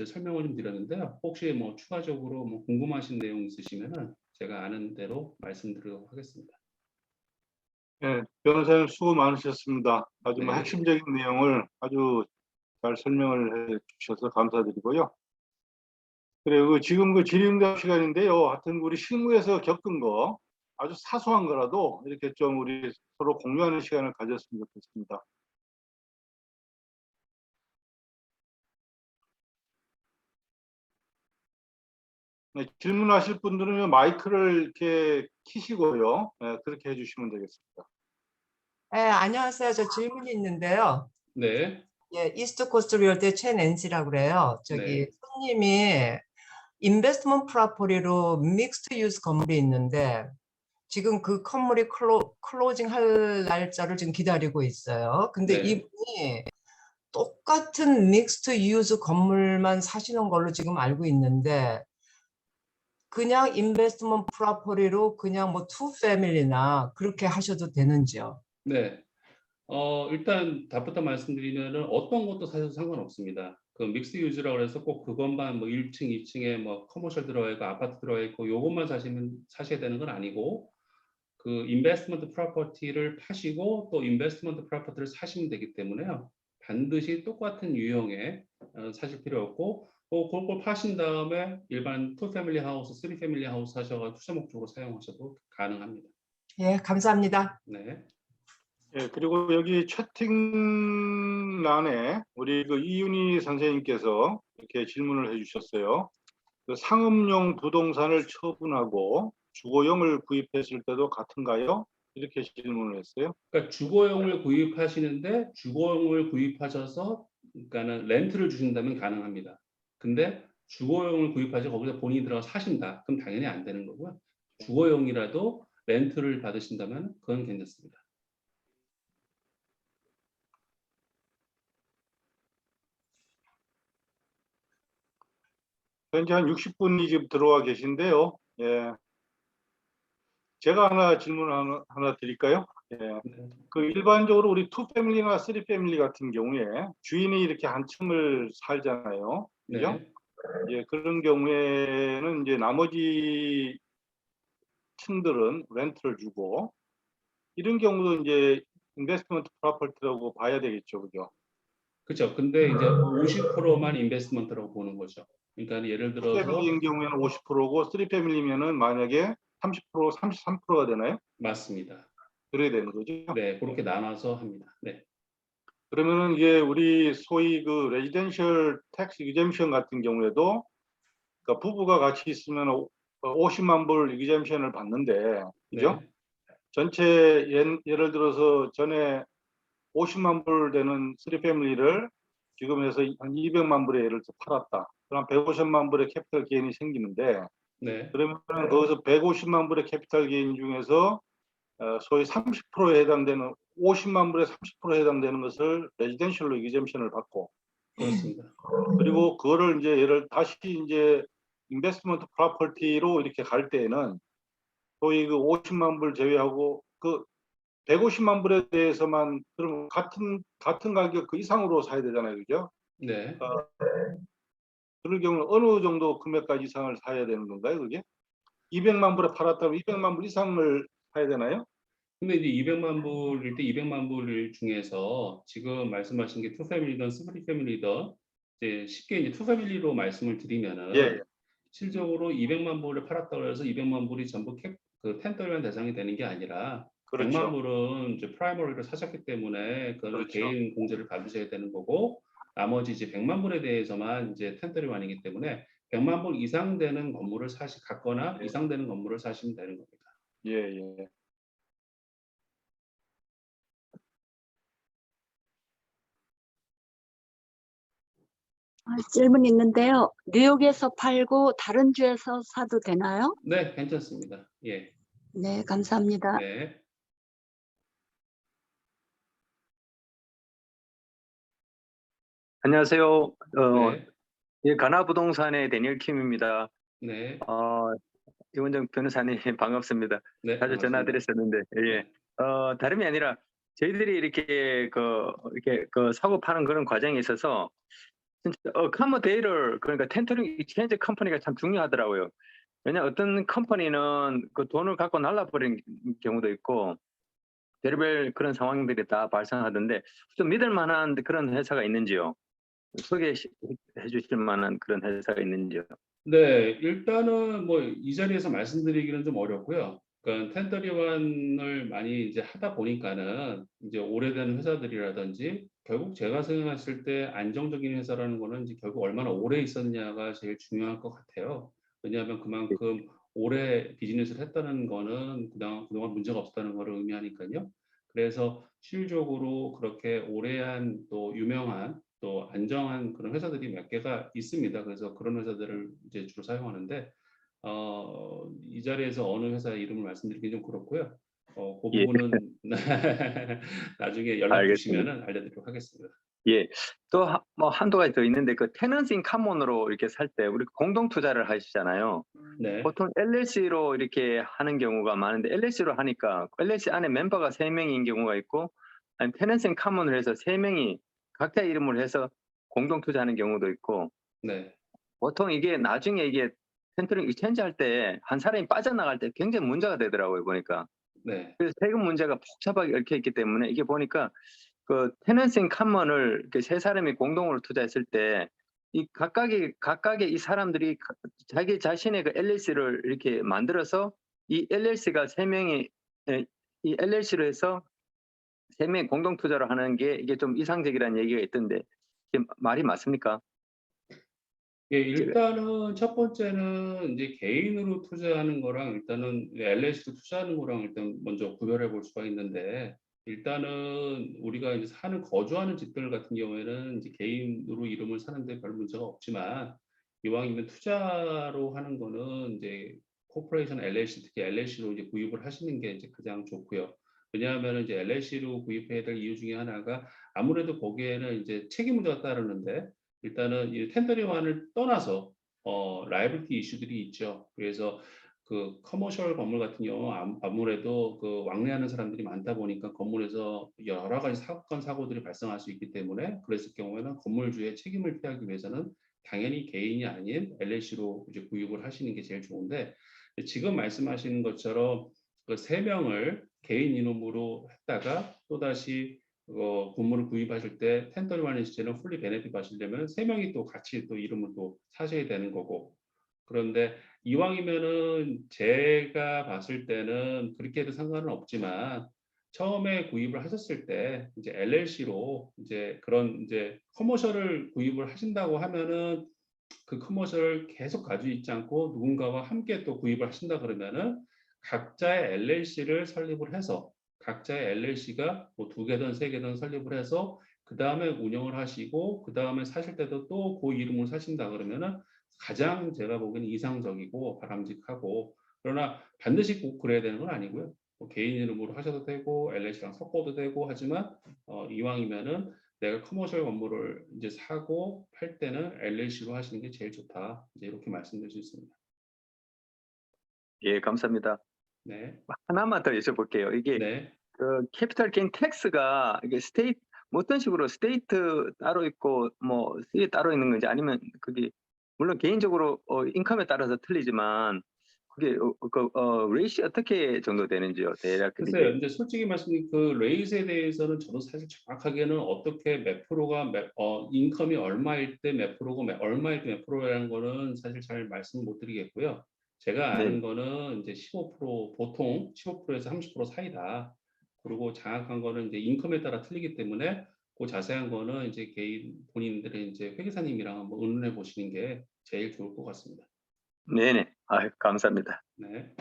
설명을 좀 드렸는데요. 혹시 뭐 추가적으로 뭐 궁금하신 내용 있으시면은 제가 아는 대로 말씀드리도록 하겠습니다. 네, 변호사님 수고 많으셨습니다. 아주 네. 핵심적인 내용을 아주 잘 설명을 해 주셔서 감사드리고요. 그리고 지금 그 질의응답 시간인데요. 하여튼 우리 실무에서 겪은 거 아주 사소한 거라도 이렇게 좀 우리 서로 공유하는 시간을 가졌으면 좋겠습니다. 네, 질문하실 분들은 마이크를 이렇게 키시고요. 네, 그렇게 해주시면 되겠습니다. 네, 안녕하세요. 저 질문이 있는데요. 네. 예, 이스트 코스트 리얼티 최낸시라고 그래요. 저기 네. 손님이 인베스트먼트 프로퍼티로 믹스드 유즈 건물이 있는데 지금 그 건물이 클로징 할 날짜를 지금 기다리고 있어요. 근데 네. 이분이 똑같은 믹스드 유즈 건물만 사시는 걸로 지금 알고 있는데 그냥 인베스트먼트 프로퍼티로 그냥 뭐 투 패밀리나 그렇게 하셔도 되는지요? 네. 일단 답부터 말씀드리면은 어떤 것도 사실 상관없습니다. 그 믹스 유즈라고 해서 꼭 그것만 뭐 1층, 2층에 뭐 커머셜 들어가 있고 아파트 들어가 있고 요것만 사셔야 되는 건 아니고 그 인베스트먼트 프로퍼티를 파시고 또 인베스트먼트 프로퍼티를 사시면 되기 때문에요. 반드시 똑같은 유형의 사실 필요 없고 그걸 파신 다음에 일반 2 패밀리 하우스, 3 패밀리 하우스 하셔서 투자 목적으로 사용하셔도 가능합니다. 예, 감사합니다. 네. 예, 그리고 여기 채팅란에 우리 그 이윤희 선생님께서 이렇게 질문을 해주셨어요. 그 상업용 부동산을 처분하고 주거용을 구입했을 때도 같은가요? 이렇게 질문을 했어요. 그러니까 주거용을 구입하시는데 주거용을 구입하셔서 그러니까는 렌트를 주신다면 가능합니다. 근데 주거용을 구입하셔서 거기서 본인이 들어가 사신다. 그럼 당연히 안 되는 거고요. 주거용이라도 렌트를 받으신다면 그건 괜찮습니다. 현재 한 60분이 지금 들어와 계신데요. 예. 제가 하나 질문 하나 드릴까요? 예. 네. 그 일반적으로 우리 2 패밀리나 3 패밀리 같은 경우에 주인이 이렇게 한 층을 살잖아요. 그죠? 네. 예, 그런 경우에는 이제 나머지 층들은 렌트를 주고 이런 경우도 이제 인베스트먼트 프로퍼티라고 봐야 되겠죠. 그죠? 그렇죠. 근데 이제 50%만 인베스트먼트라고 보는 거죠. 그러니까 예를 2 들어서 패밀리인 경우에는 50%고 3 패밀리면은 만약에 30%, 33%가 되나요? 맞습니다. 그래야 되는 거죠. 네, 그렇게 나눠서 합니다. 네. 그러면은 이게 우리 소위 그 레지던셜 텍스 이그젬션 같은 경우에도 그러니까 부부가 같이 있으면 50만 불 이그젬션을 받는데 그죠? 네. 전체 예를 들어서 전에 50만 불 되는 3 패밀리를 지금 해서 한 200만 불에 예를 들어 팔았다. 그럼 150만 불의 캐피탈 게인이 생기는데 네. 그러면 거기서 150만 불의 캐피탈 게인 중에서 소위 30%에 해당되는 50만 불에 30%에 해당되는 것을 레지던셜로 이그젬션을 받고 그렇습니다. 그리고 그거를 이제 다시 이제 인베스트먼트 프로퍼티로 이렇게 갈 때에는 소위 그 50만 불 제외하고 그 150만 불에 대해서만 그럼 같은 가격 그 이상으로 사야 되잖아요. 그죠? 네. 그럴 경우는 어느 정도 금액까지 이상을 사야 되는 건가요, 그게? 200만 불에 팔았다면 200만 불 이상을 사야 되나요? 근데 이제 200만 불일 때 200만 불 중에서 지금 말씀하신 게 2 패밀리든 3 패밀리든 이제 쉽게 이제 2 패밀리로 말씀을 드리면은 예. 실적으로 200만 불을 팔았다고 해서 200만 불이 전부 그 1031 대상이 되는 게 아니라 100만 그렇죠. 불은 이제 프라이머리를 사셨기 때문에 그거는 그렇죠. 개인 공제를 받으셔야 되는 거고 나머지 이제 100만 불에 대해서만 이제 1031이기 때문에 100만 불 이상 되는 건물을 갖거나 예. 이상 되는 건물을 사시면 되는 겁니다. 예, 예. 질문 있는데요. 뉴욕에서 팔고 다른 주에서 사도 되나요? 네, 괜찮습니다. 예. 네, 감사합니다. 네. 안녕하세요. 네. 예, 가나부동산의 데니얼 킴입니다. 네. 이원정 변호사님 반갑습니다. 네. 자주 반갑습니다. 전화드렸었는데, 예. 네. 다름이 아니라 저희들이 이렇게 사고 파는 그런 과정에 있어서 진짜 커머데이터 그러니까 텐더링 익스체인지 컴퍼니가 참 중요하더라고요. 왜냐 어떤 컴퍼니는 그 돈을 갖고 날라버린 경우도 있고 별의별 그런 상황들이 다 발생하던데 좀 믿을 만한 그런 회사가 있는지요? 소개해 주실 만한 그런 회사가 있는지요? 네, 일단은 뭐 이 자리에서 말씀드리기는 좀 어렵고요. 그러니까 1031을 많이 이제 하다 보니까는 이제 오래된 회사들이라든지 결국 제가 생각했을 때 안정적인 회사라는 거는 이제 결국 얼마나 오래 있었냐가 제일 중요할 것 같아요. 왜냐하면 그만큼 오래 비즈니스를 했다는 거는 그동안 문제가 없었다는 거를 의미하니까요. 그래서 실질적으로 그렇게 오래한 또 유명한 또 안정한 그런 회사들이 몇 개가 있습니다. 그래서 그런 회사들을 이제 주로 사용하는데 이 자리에서 어느 회사 이름을 말씀드리기 좀 그렇고요. 그 예. 부분은 나중에 연락 알겠습니다. 주시면은 알려드리도록 하겠습니다. 예. 또 뭐 한두 가지 더 있는데 그 테넌스 인 커먼으로 이렇게 살 때 우리 공동 투자를 하시잖아요. 네, 보통 LLC로 이렇게 하는 경우가 많은데 LLC로 하니까 LLC 안에 멤버가 3명인 경우가 있고 아니면 테넌스 인 커먼을 해서 3명이 각자 이름을 해서 공동 투자하는 경우도 있고 네, 보통 이게 나중에 이게 텐트링 익스체인지 할 때 한 사람이 빠져나갈 때 굉장히 문제가 되더라고요 보니까. 네, 그래서 세금 문제가 복잡하게 얽혀 있기 때문에 이게 보니까 그 테넌싱 카먼을 이렇게 세 사람이 공동으로 투자했을 때 이 각각의 이 사람들이 자기 자신의 그 LLC를 이렇게 만들어서 이 LLC가 세 명이 이 LLC로 해서 세 명이 공동 투자를 하는 게 이게 좀 이상적이라는 얘기가 있던데 이게 말이 맞습니까? 예, 일단은 첫 번째는 이제 개인으로 투자하는 거랑 일단은 LLC로 투자하는 거랑 일단 먼저 구별해 볼 수가 있는데, 일단은 우리가 이제 사는 거주하는 집들 같은 경우에는 이제 개인으로 이름을 사는데 별 문제가 없지만, 이왕이면 투자로 하는 거는 이제 코퍼레이션 LLC, 특히 LLC로 이제 구입을 하시는 게 이제 가장 좋고요. 왜냐하면 이제 LLC로 구입해야 될 이유 중에 하나가 아무래도 거기에는 이제 책임 문제가 따르는데, 일단은 이 텐더리만을 떠나서 라이abili티 이슈들이 있죠. 그래서 그 커머셜 건물 같은 경우 아무래도 그 왕래하는 사람들이 많다 보니까 건물에서 여러 가지 사건 사고들이 발생할 수 있기 때문에, 그랬을 경우에는 건물주의 책임을 피하기 위해서는 당연히 개인이 아닌 LLC로 이제 구입을 하시는 게 제일 좋은데, 지금 말씀하시는 것처럼 그 세 명을 개인 이름으로 했다가 또다시 건물을 구입하실 때 텐더리만 시제는 풀리 베네핏 하시려면 세 명이 또 같이 또 이름을 또 사셔야 되는 거고. 그런데 이왕이면은 제가 봤을 때는 그렇게 해도 상관은 없지만, 처음에 구입을 하셨을 때 이제 LLC로 이제 그런 이제 커머셜을 구입을 하신다고 하면은, 그 커머셜을 계속 가지고 있지 않고 누군가와 함께 또 구입을 하신다 그러면은 각자의 LLC를 설립을 해서, 각자의 LLC가 뭐 2개든 3개든 설립을 해서 그 다음에 운영을 하시고 그 다음에 사실 때도 또 그 이름으로 사신다 그러면은 가장 제가 보기에는 이상적이고 바람직하고, 그러나 반드시 꼭 그래야 되는 건 아니고요. 뭐 개인 이름으로 하셔도 되고 LLC랑 섞어도 되고 하지만, 이왕이면은 내가 커머셜 건물을 이제 사고 팔 때는 LLC로 하시는 게 제일 좋다. 이제 이렇게 말씀드릴 수 있습니다. 예, 감사합니다. 네, 하나만 더 여쭤볼게요. 이게 네. 그 캐피탈 게인 텍스가 이게 스테이트 뭐 어떤 식으로 스테이트 따로 있고 뭐 시에 따로 있는 건지, 아니면 그게 물론 개인적으로 인컴에 따라서 틀리지만 그게 레이시 어떻게 정도 되는지요? 대략 글쎄요, 이게 이제 솔직히 말씀드리면 그 레이스에 대해서는 저도 사실 정확하게는 어떻게 몇 프로가 인컴이 얼마일 때 몇 프로고 얼마일 때 몇 프로라는 거는 사실 잘 말씀 못 드리겠고요. 제가 네. 아는 거는 이제 15% 보통 15%에서 30% 사이다. 그리고 정확한 거는 이제 인컴에 따라 틀리기 때문에 그 자세한 거는 이제 개인 본인들의 이제 회계사님이랑 한번 의논해 보시는 게 제일 좋을 것 같습니다. 네네. 아, 감사합니다. 네.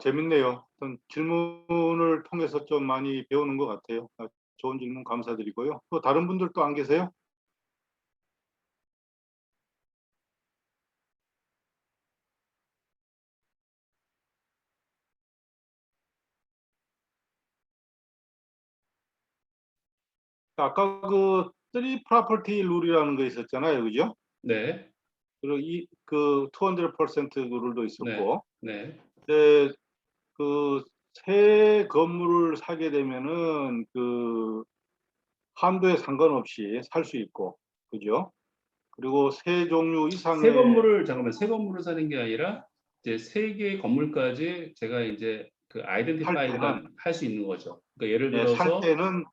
재밌네요. 어떤 질문을 통해서 좀 많이 배우는 것 같아요. 좋은 질문 감사드리고요. 또 다른 분들 또 안 계세요? 아까 그 3 프로퍼티 룰이라는 거 있었잖아요. 그죠? 네. 그리고 그 200% 룰도 네. 있었고, 네. 근데 그 새 건물을 사게 되면은 그 한도에 상관없이 살 수 있고, 그죠? 그리고 세 종류 새 이상의 건물을 잠깐만, 새 건물을 사는 게 아니라 이제 세 개의 건물까지 제가 이제 그 살 아이덴티파이가 때는, 할 수 있는 거죠. 그러니까 예를 예, 살 들어서 때는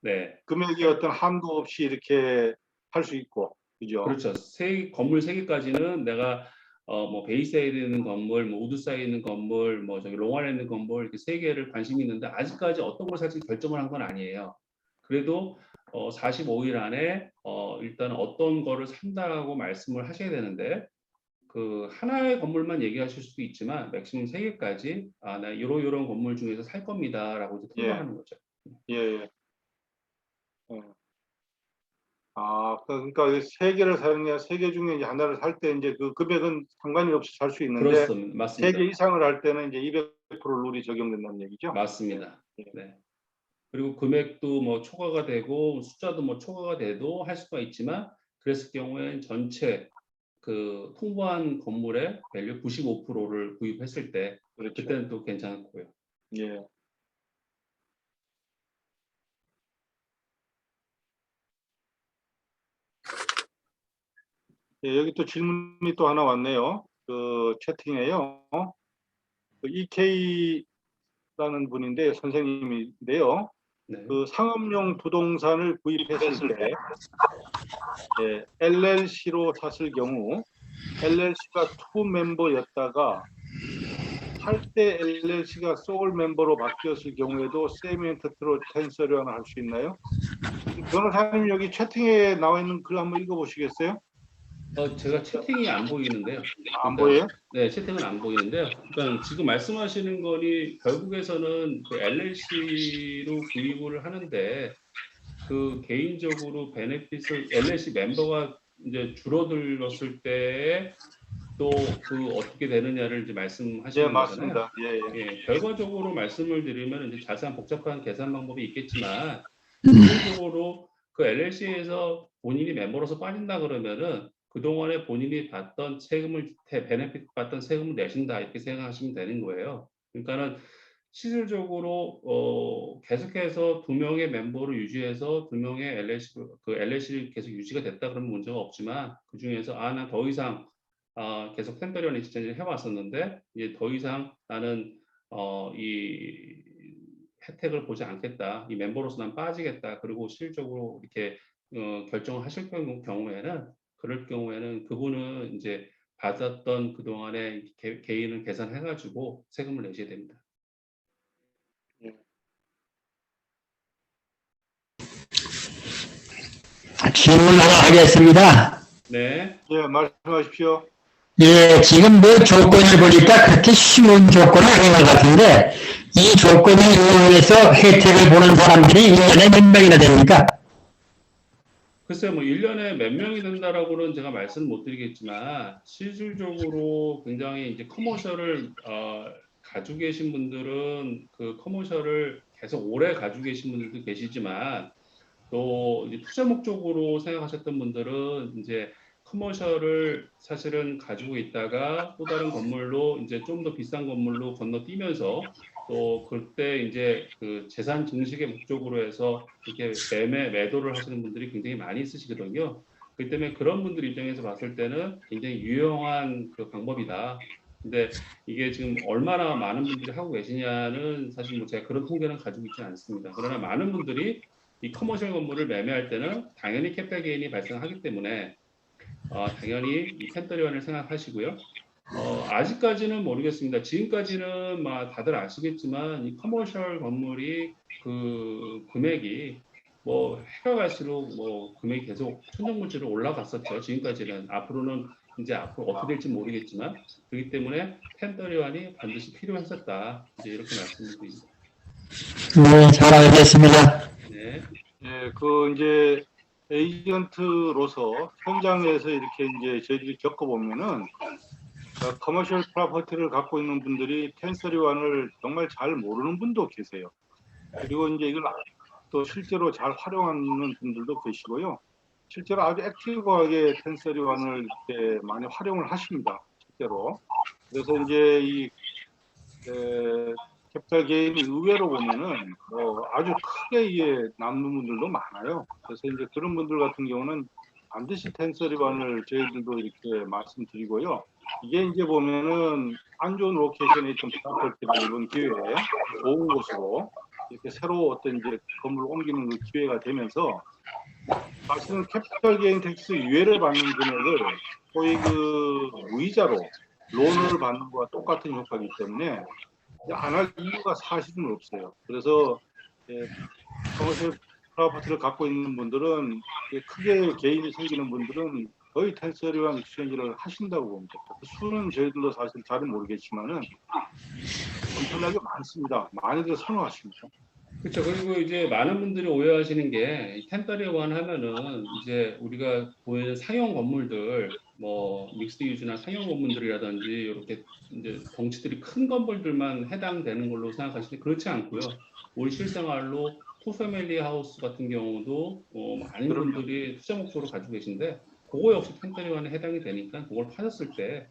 네, 금액이 어떤 한도 없이 이렇게 할 수 있고, 그죠? 그렇죠. 세 건물 세 개까지는 내가 뭐 베이스에 있는 건물, 뭐 우드사이에 있는 건물, 뭐 저기 롱안에 있는 건물 이렇게 세 개를 관심이 있는데 아직까지 어떤 걸 살지 결정을 한 건 아니에요. 그래도 45일 안에 일단 어떤 거를 산다고 말씀을 하셔야 되는데, 그 하나의 건물만 얘기하실 수도 있지만 맥시멈 3개까지 나 요런 건물 중에서 살 겁니다라고 이제 예, 통보하는 거죠. 예, 예. 예. 그러니까 세 개를 사는 게 세 개 중에 이제 하나를 살 때 이제 그 금액은 상관이 없이 살 수 있는데 그렇습니다. 세 개 맞습니다. 이상을 할 때는 이제 200% 룰이 적용된다는 얘기죠. 맞습니다. 예. 네. 그리고 금액도 뭐 초과가 되고 숫자도 뭐 초과가 돼도 할 수가 있지만, 그랬을 경우엔 전체 그 통보한 건물의 밸류 95%를 구입했을 때 그렇죠. 그때는 또 괜찮고요. 예. 예, 여기 또 질문이 또 하나 왔네요. 그 채팅에요. 그 EK라는 분인데 선생님인데요. 네. 그 상업용 부동산을 구입했을 때 LLC로 샀을 경우 LLC가 투 멤버였다가 할 때 LLC가 소울 멤버로 바뀌었을 경우에도 세미 엔터티로 텐서리완을 할 수 있나요? 변호사님 여기 채팅에 나와 있는 글 한번 읽어보시겠어요? 제가 채팅이 안 보이는데요. 안 보여요? 네, 채팅은 안 보이는데요. 그러니까 지금 말씀하시는 거니 결국에서는 그 LLC로 구입을 하는데 그 개인적으로 베네핏을 LLC 멤버가 이제 줄어들었을 때 또 그 어떻게 되느냐를 이제 말씀하시는 네, 거잖아요. 맞습니다. 예, 예. 예, 결과적으로 말씀을 드리면 이제 자세한 복잡한 계산 방법이 있겠지만 기본적으로 그 LLC에서 본인이 멤버로서 빠진다 그러면은 그동안에 본인이 받던 세금을 베네핏 받던 세금을 내신다 이렇게 생각하시면 되는 거예요. 그러니까는 실질적으로 계속해서 2명의 멤버를 유지해서 2명의 LLC를 계속 유지가 됐다 그러면 문제가 없지만 그 중에서 난 더 이상 계속 텐더리원 익스체인지를 해왔었는데 이제 더 이상 나는 이 혜택을 보지 않겠다. 이 멤버로서 난 빠지겠다. 그리고 실질적으로 이렇게 결정을 하실 경우에는 그럴 경우에는 그분은 이제 받았던 그동안의 개인을 계산해가지고 세금을 내셔야 됩니다. 질문 하나 하겠습니다. 네. 예, 말씀하십시오. 예, 지금 뭐 조건을 보니까 그렇게 쉬운 조건은 아닌 것 같은데, 이 조건을 이용해서 혜택을 보는 사람들이 1년에 몇 명이나 됩니까? 글쎄요, 뭐 1년에 몇 명이 된다라고는 제가 말씀을 못 드리겠지만 실질적으로 굉장히 이제 커머셜을 가지고 계신 분들은 그 커머셜을 계속 오래 가지고 계신 분들도 계시지만 또 이제 투자 목적으로 생각하셨던 분들은 이제 커머셜을 사실은 가지고 있다가 또 다른 건물로 이제 좀 더 비싼 건물로 건너뛰면서 또 그때 이제 그 재산 증식의 목적으로 해서 이렇게 매도를 하시는 분들이 굉장히 많이 있으시거든요. 그렇기 때문에 그런 분들 입장에서 봤을 때는 굉장히 유용한 그 방법이다. 근데 이게 지금 얼마나 많은 분들이 하고 계시냐는 사실 뭐 제가 그런 통계는 가지고 있지 않습니다. 그러나 많은 분들이 이 커머셜 건물을 매매할 때는 당연히 캐피탈 게인이 발생하기 때문에 당연히 이 텐더리원을 생각하시고요. 아직까지는 모르겠습니다. 지금까지는 다들 아시겠지만 이 커머셜 건물이 그 금액이 뭐 해가 갈수록 뭐 금액이 계속 천정물질로 올라갔었죠. 지금까지는 앞으로는 이제 앞으로 어떻게 될지 모르겠지만 그렇기 때문에 텐더리원이 반드시 필요했었다. 이제 이렇게 말씀드립니다. 네, 잘 알겠습니다. 네. 예, 그 이제 에이전트로서 현장에서 이렇게 이제 저희들이 겪어보면은 커머셜 프로퍼티를 갖고 있는 분들이 1031을 정말 잘 모르는 분도 계세요. 그리고 이제 이걸 또 실제로 잘 활용하는 분들도 계시고요. 실제로 아주 액티브하게 1031을 이렇게 많이 활용을 하십니다. 실제로. 그래서 이제 이 캐피탈 게인이 의외로 보면은 아주 크게 이게 남는 분들도 많아요. 그래서 이제 그런 분들 같은 경우는 반드시 1031을 저희들도 이렇게 말씀드리고요. 이게 이제 보면은 안 좋은 로케이션에 좀 프로퍼티를 이번 기회에 좋은 곳으로 이렇게 새로 어떤 이제 건물을 옮기는 그 기회가 되면서 사실은 캐피탈 게인 텍스 유예를 받는 금액을 거의 그 무이자로 론을 받는 거와 똑같은 효과이기 때문에 안 할 이유가 사실은 없어요. 그래서 커머셜 프로퍼티를 갖고 있는 분들은 크게 개인이 생기는 분들은 거의 1031 익스체인지를 하신다고 봅니다. 그 수는 저희들도 사실 잘은 모르겠지만은 엄청나게 많습니다. 많이들 선호하십니다. 그렇죠. 그리고 이제 많은 분들이 오해하시는 게 1031 하면은 이제 우리가 보이는 상용 건물들 뭐 믹스드 유즈나 상용 건물들이라든지 이렇게 이제 덩치들이 큰 건물들만 해당되는 걸로 생각하시는데 그렇지 않고요. 우리 실생활로 투 패밀리 하우스 같은 경우도 많은 분들이 투자 목적으로 가지고 계신데 그거 역시 1031에 해당이 되니까 그걸 파셨을 때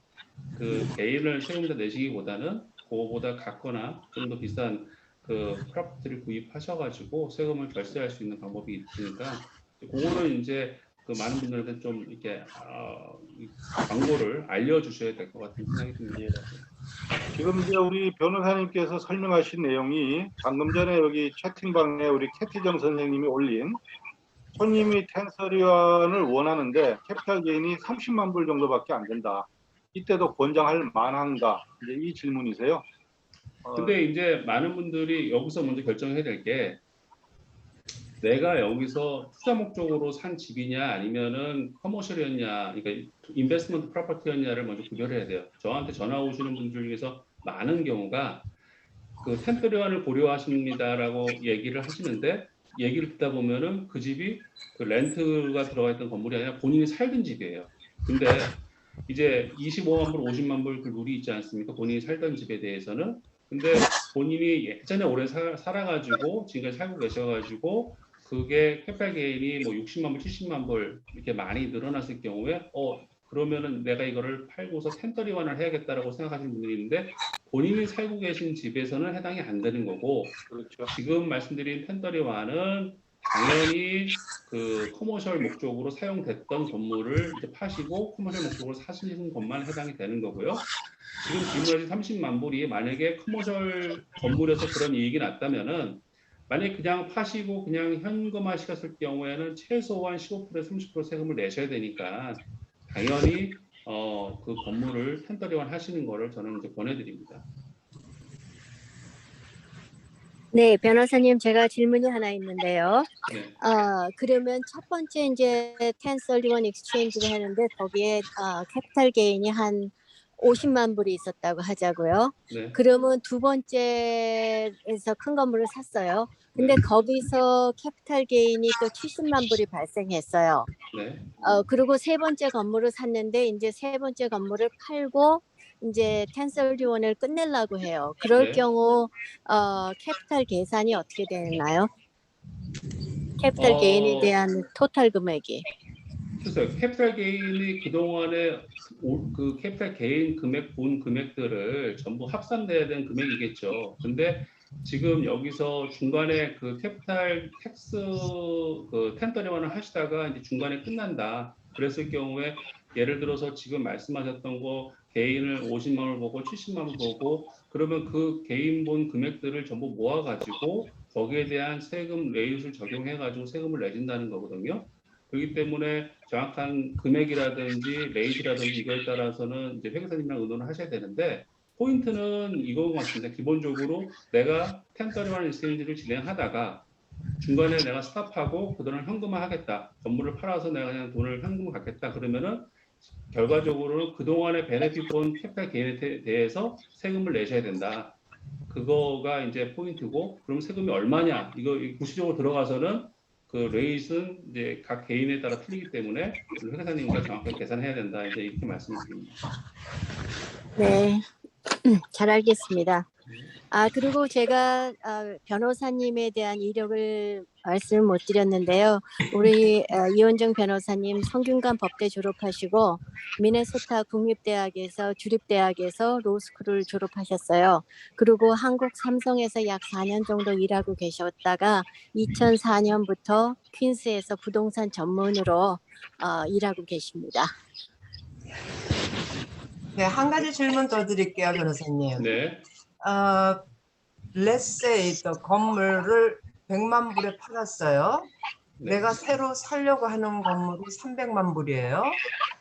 그 개인을 세금자 내시기보다는 그거보다 같거나 좀 더 비싼 그 프로퍼티를 구입하셔가지고 세금을 결세할 수 있는 방법이 있으니까 그거는 이제 그 많은 분들한테 좀 이렇게 이 광고를 알려주셔야 될 것 같은 생각이 듭니다. 지금 이제 우리 변호사님께서 설명하신 내용이 방금 전에 여기 채팅방에 우리 캐티정 선생님이 올린 손님이 텐서리원을 원하는데 캐피탈 게인이 30만 불 정도밖에 안 된다. 이때도 권장할 만한가? 이제 이 질문이세요. 근데 이제 많은 분들이 여기서 먼저 결정해야 될 게 내가 여기서 투자 목적으로 산 집이냐 아니면은 커머셜이었냐, 그러니까 인베스트먼트 프로퍼티였냐를 먼저 구별해야 돼요. 저한테 전화 오시는 분들 중에서 많은 경우가 그 텐트리원을 고려하십니다라고 얘기를 하시는데 얘기를 듣다 보면은 그 집이 그 렌트가 들어가 있던 건물이 아니라 본인이 살던 집이에요. 근데 이제 25만 불, 50만 불 그 룰이 있지 않습니까? 본인이 살던 집에 대해서는. 근데 본인이 예전에 오래 살아가지고 지금까지 살고 계셔가지고 그게 캐피탈 게인이 뭐 60만 불, 70만 불 이렇게 많이 늘어났을 경우에 그러면은 내가 이거를 팔고서 텐더리원을 해야겠다라고 생각하시는 분들이 있는데 본인이 살고 계신 집에서는 해당이 안 되는 거고 그렇죠. 지금 말씀드린 텐더리원은 당연히 그 커머셜 목적으로 사용됐던 건물을 이제 파시고 커머셜 목적으로 사시는 것만 해당이 되는 거고요. 지금 질문하신 30만 불이 만약에 커머셜 건물에서 그런 이익이 났다면은 만약에 그냥 파시고 그냥 현금화시켰을 경우에는 최소한 15%에서 30% 세금을 내셔야 되니까 당연히 그 건물을 텐더리원 하시는 거를 저는 이제 권해드립니다. 네, 변호사님, 제가 질문이 하나 있는데요. 네, 그러면 첫 번째 이제 1031 익스체인지를 하는데 거기에 캐피탈 게인이 한 50만 불이 있었다고 하자고요. 네, 그러면 두 번째에서 큰 건물을 샀어요. 근데 네. 거기서 캐피탈 게인이 또 70만 불이 발생했어요. 네. 그리고 세 번째 건물을 샀는데 이제 세 번째 건물을 팔고 이제 1031을 끝내려고 해요. 그럴 네. 경우 캐피탈 계산이 어떻게 되나요? 캐피탈 게인에 대한 토탈 금액이. 글쎄요, 캐피탈 게인이 그동안에 그 캐피탈 게인 금액 본 금액들을 전부 합산돼야 되는 금액이겠죠. 근데 지금 여기서 중간에 그 캐피탈 텍스 그 텐더리원을 하시다가 이제 중간에 끝난다. 그랬을 경우에 예를 들어서 지금 말씀하셨던 거 개인을 50만 원 보고 70만 원 보고 그러면 그 개인 본 금액들을 전부 모아가지고 거기에 대한 세금 레이트를 적용해가지고 세금을 내준다는 거거든요. 그렇기 때문에 정확한 금액이라든지 레이트라든지 이거에 따라서는 이제 회계사님이랑 의논을 하셔야 되는데 포인트는 이건 같습니다. 기본적으로 내가 텐더리원 익스체인지를 진행하다가 중간에 내가 스탑하고 그 돈을 현금화하겠다. 건물을 팔아서 내가 그냥 돈을 현금화 갖겠다. 그러면은 결과적으로 그동안의 베네핏 본 캐피탈 게인에 대해서 세금을 내셔야 된다. 그거가 이제 포인트고 그럼 세금이 얼마냐? 이거 구체적으로 들어가서는 그 레이트는 이제 각 개인에 따라 틀리기 때문에 회계사님과 정확하게 계산해야 된다. 이제 이렇게 말씀드립니다. 네, 잘 알겠습니다. 그리고 제가 변호사님에 대한 이력을 말씀을 못 드렸는데요. 우리 이원정 변호사님 성균관 법대 졸업하시고 미네소타 국립대학에서 주립대학에서 로스쿨을 졸업하셨어요. 그리고 한국 삼성에서 약 4년 정도 일하고 계셨다가 2004년부터 퀸스에서 부동산 전문으로 일하고 계십니다. 네, 한 가지 질문 더 드릴게요, 변호사님. 네, Let's say 건물을 100만 불에 팔았어요. 네. 내가 새로 살려고 하는 건물이 300만 불이에요.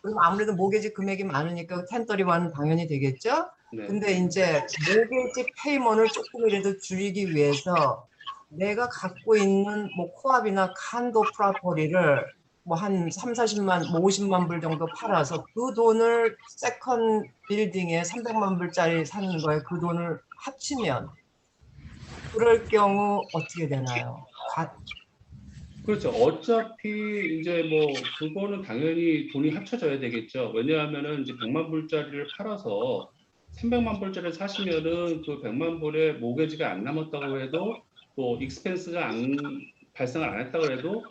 그럼 아무래도 모기지 금액이 많으니까 1031은 당연히 되겠죠. 네. 근데 이제 모기지 페이먼을 조금이라도 줄이기 위해서 내가 갖고 있는 뭐 코압이나 칸도 프로퍼티를 뭐 한 30, 40만, 뭐 50만 불 정도 팔아서 그 돈을 세컨 빌딩에 300만 불짜리 사는 거에 그 돈을 합치면 그럴 경우 어떻게 되나요? 그렇죠. 어차피 이제 뭐 그거는 당연히 돈이 합쳐져야 되겠죠. 왜냐하면은 이제 100만 불짜리를 팔아서 300만 불짜리를 사시면은 그 100만 불에 모게지가 안 남았다고 해도 또 익스펜스가 발생을 안 했다고 해도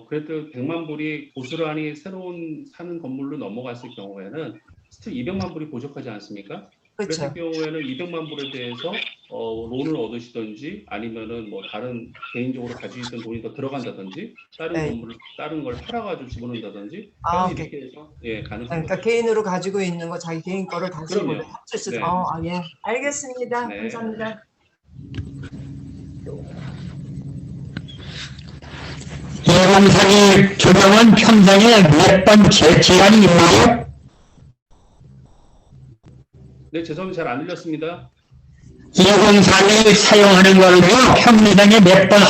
그래도 100만 불이 고스란히 새로운 사는 건물로 넘어갔을 경우에는 스틸 200만 불이 부족하지 않습니까? 그랬을 그렇죠. 경우에는 200만 불에 대해서 론을 얻으시든지 아니면은 뭐 다른 개인적으로 가지고 있던 돈이 더 들어간다든지 네. 다른 걸 팔아가지고 집어넣는다든지 아, 당연히 오케이. 이렇게 해서 예 가능성이 그러니까 높죠. 개인으로 가지고 있는 거 자기 개인 거를 다시 뭐 그럼요. 합칠 수도. 네. 예. 알겠습니다. 네. 감사합니다. 이공삼이 조명은 평생에 몇 번 제한이 있나요? 네, 죄송합니다. 잘 안 들렸습니다. 2032 사용하는 걸로요, 평생에 몇 번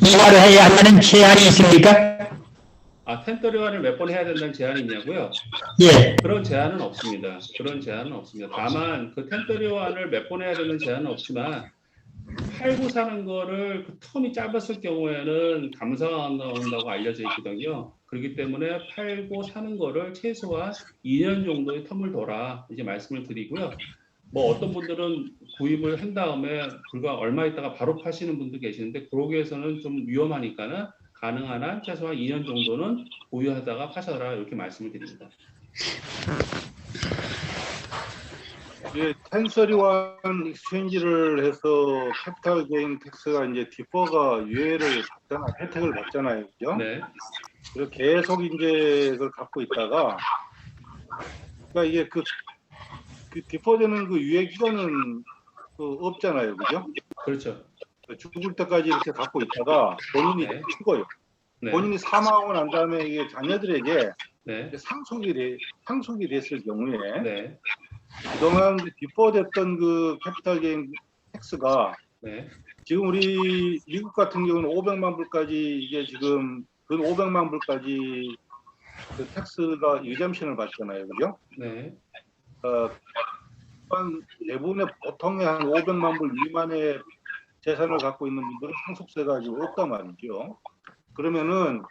이하로 해야 한다는 제한이 있습니까? 아, 1031을 몇 번 해야 된다는 제한이 있냐고요? 예. 그런 제한은 없습니다. 그런 제한은 없습니다. 다만 그 1031을 몇 번 해야 되는 제한은 없지만 팔고 사는 거를 그 텀이 짧았을 경우에는 감사가 나온다고 알려져 있거든요. 그렇기 때문에 팔고 사는 거를 최소한 2년 정도의 텀을 둬라 이제 말씀을 드리고요. 뭐 어떤 분들은 구입을 한 다음에 불과 얼마 있다가 바로 파시는 분도 계시는데 그러기 위해서는 좀 위험하니까는 가능한 한 최소한 2년 정도는 보유하다가 파셔라 이렇게 말씀을 드립니다. 예, 1031 익스체인지를 해서 캐피탈 게인 텍스가 이제 디퍼가 유예를 받잖아요. 혜택을 받잖아요. 그죠? 네, 그래서 계속 이제 그걸 갖고 있다가 그러니까 이게 그 디퍼되는 그 유예 기간은 없잖아요. 그죠? 그렇죠. 죽을 때까지 이렇게 갖고 있다가 본인이 네. 죽어요. 네, 본인이 사망하고 난 다음에 이게 자녀들에게 네, 상속이 됐을 경우에 네, 그동안 디퍼됐던 그 캐피탈 게인 텍스가 네, 지금 우리 미국 같은 경우는 500만 불까지 이게 지금 근 500만 불까지 그 텍스가 유점신을 받잖아요. 그죠? 네, 대부분의 보통의 한 500만 불 미만의 재산을 갖고 있는 분들은 상속세가 지금 없단 말이죠. 그러면은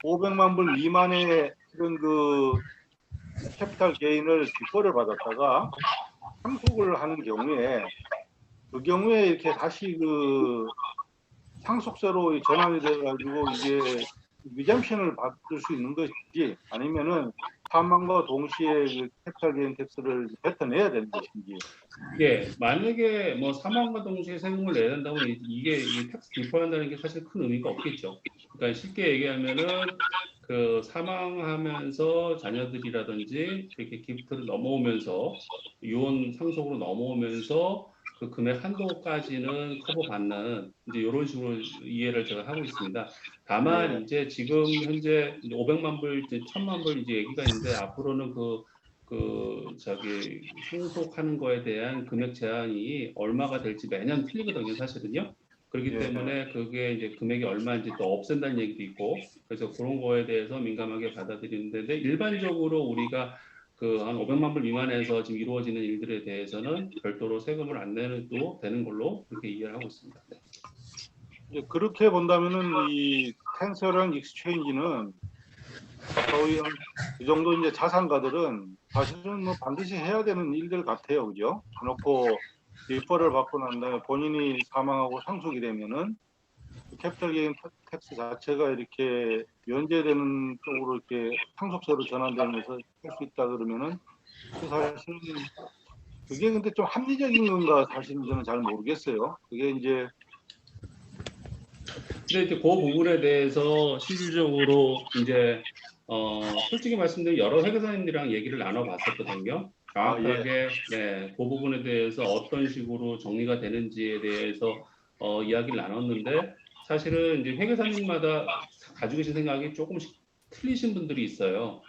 500만 불 미만의 그런 그 캐피탈 게인을 디퍼를 받았다가 상속을 하는 경우에 그 경우에 이렇게 다시 그 상속세로 전환이 돼가지고 이게 리젬션을 받을 수 있는 것인지 아니면은 사망과 동시에 그 캐피탈 게인 텍스를 뱉어내야 되는 것인지. 예, 만약에 뭐 사망과 동시에 세금을 내야 된다면 이게 텍스 디퍼한다는 게 사실 큰 의미가 없겠죠. 그러니까 쉽게 얘기하면은 그 사망하면서 자녀들이라든지 이렇게 기프트를 넘어오면서 유언 상속으로 넘어오면서 그 금액 한도까지는 커버받는 이제 이런 식으로 이해를 제가 하고 있습니다. 다만 네. 이제 지금 현재 500만 불, 이제 1000만 불 이제 얘기가 있는데 앞으로는 저기 상속하는 거에 대한 금액 제한이 얼마가 될지 매년 틀리거든요, 사실은요. 그렇기 예. 때문에 그게 이제 금액이 얼마인지 또 없앤다는 얘기도 있고, 그래서 그런 거에 대해서 민감하게 받아들이는데 일반적으로 우리가 그 한 500만 불 미만에서 지금 이루어지는 일들에 대해서는 별도로 세금을 안 내도 되는 걸로 그렇게 이해를 하고 있습니다. 네. 이제 그렇게 본다면은 이 텐서랑 익스체인지는 거의 그 정도 이제 자산가들은 사실은 뭐 반드시 해야 되는 일들 같아요, 그죠? 그렇고 리퍼를 받고 난 다음에 본인이 사망하고 상속이 되면은 캐피탈 게인 텍스 자체가 이렇게 면제되는 쪽으로 이렇게 상속세로 전환되면서 할 수 있다 그러면은 사실은 그게 근데 좀 합리적인 건가 사실은 저는 잘 모르겠어요. 그게 이제 근데 이제 그 부분에 대해서 실질적으로 이제 솔직히 말씀드리면 여러 회계사님들이랑 얘기를 나눠봤었거든요. 정확하게 네, 그 부분에 대해서 어떤 식으로 정리가 되는지에 대해서 이야기를 나눴는데 사실은 이제 회계사님마다 가지고 계신 생각이 조금씩 틀리신 분들이 있어요.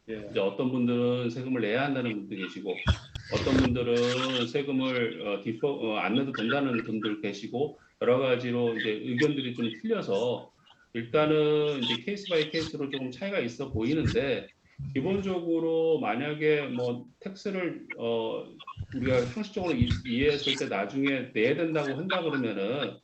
예. 이제 어떤 분들은 세금을 내야 한다는 분도 계시고 어떤 분들은 세금을 안 내도 된다는 분들 계시고 여러 가지로 이제 의견들이 좀 틀려서 일단은 이제 케이스 바이 케이스로 조금 차이가 있어 보이는데 기본적으로 만약에 뭐 텍스를 우리가 상식적으로 이해했을 때 나중에 내야 된다고 한다 그러면은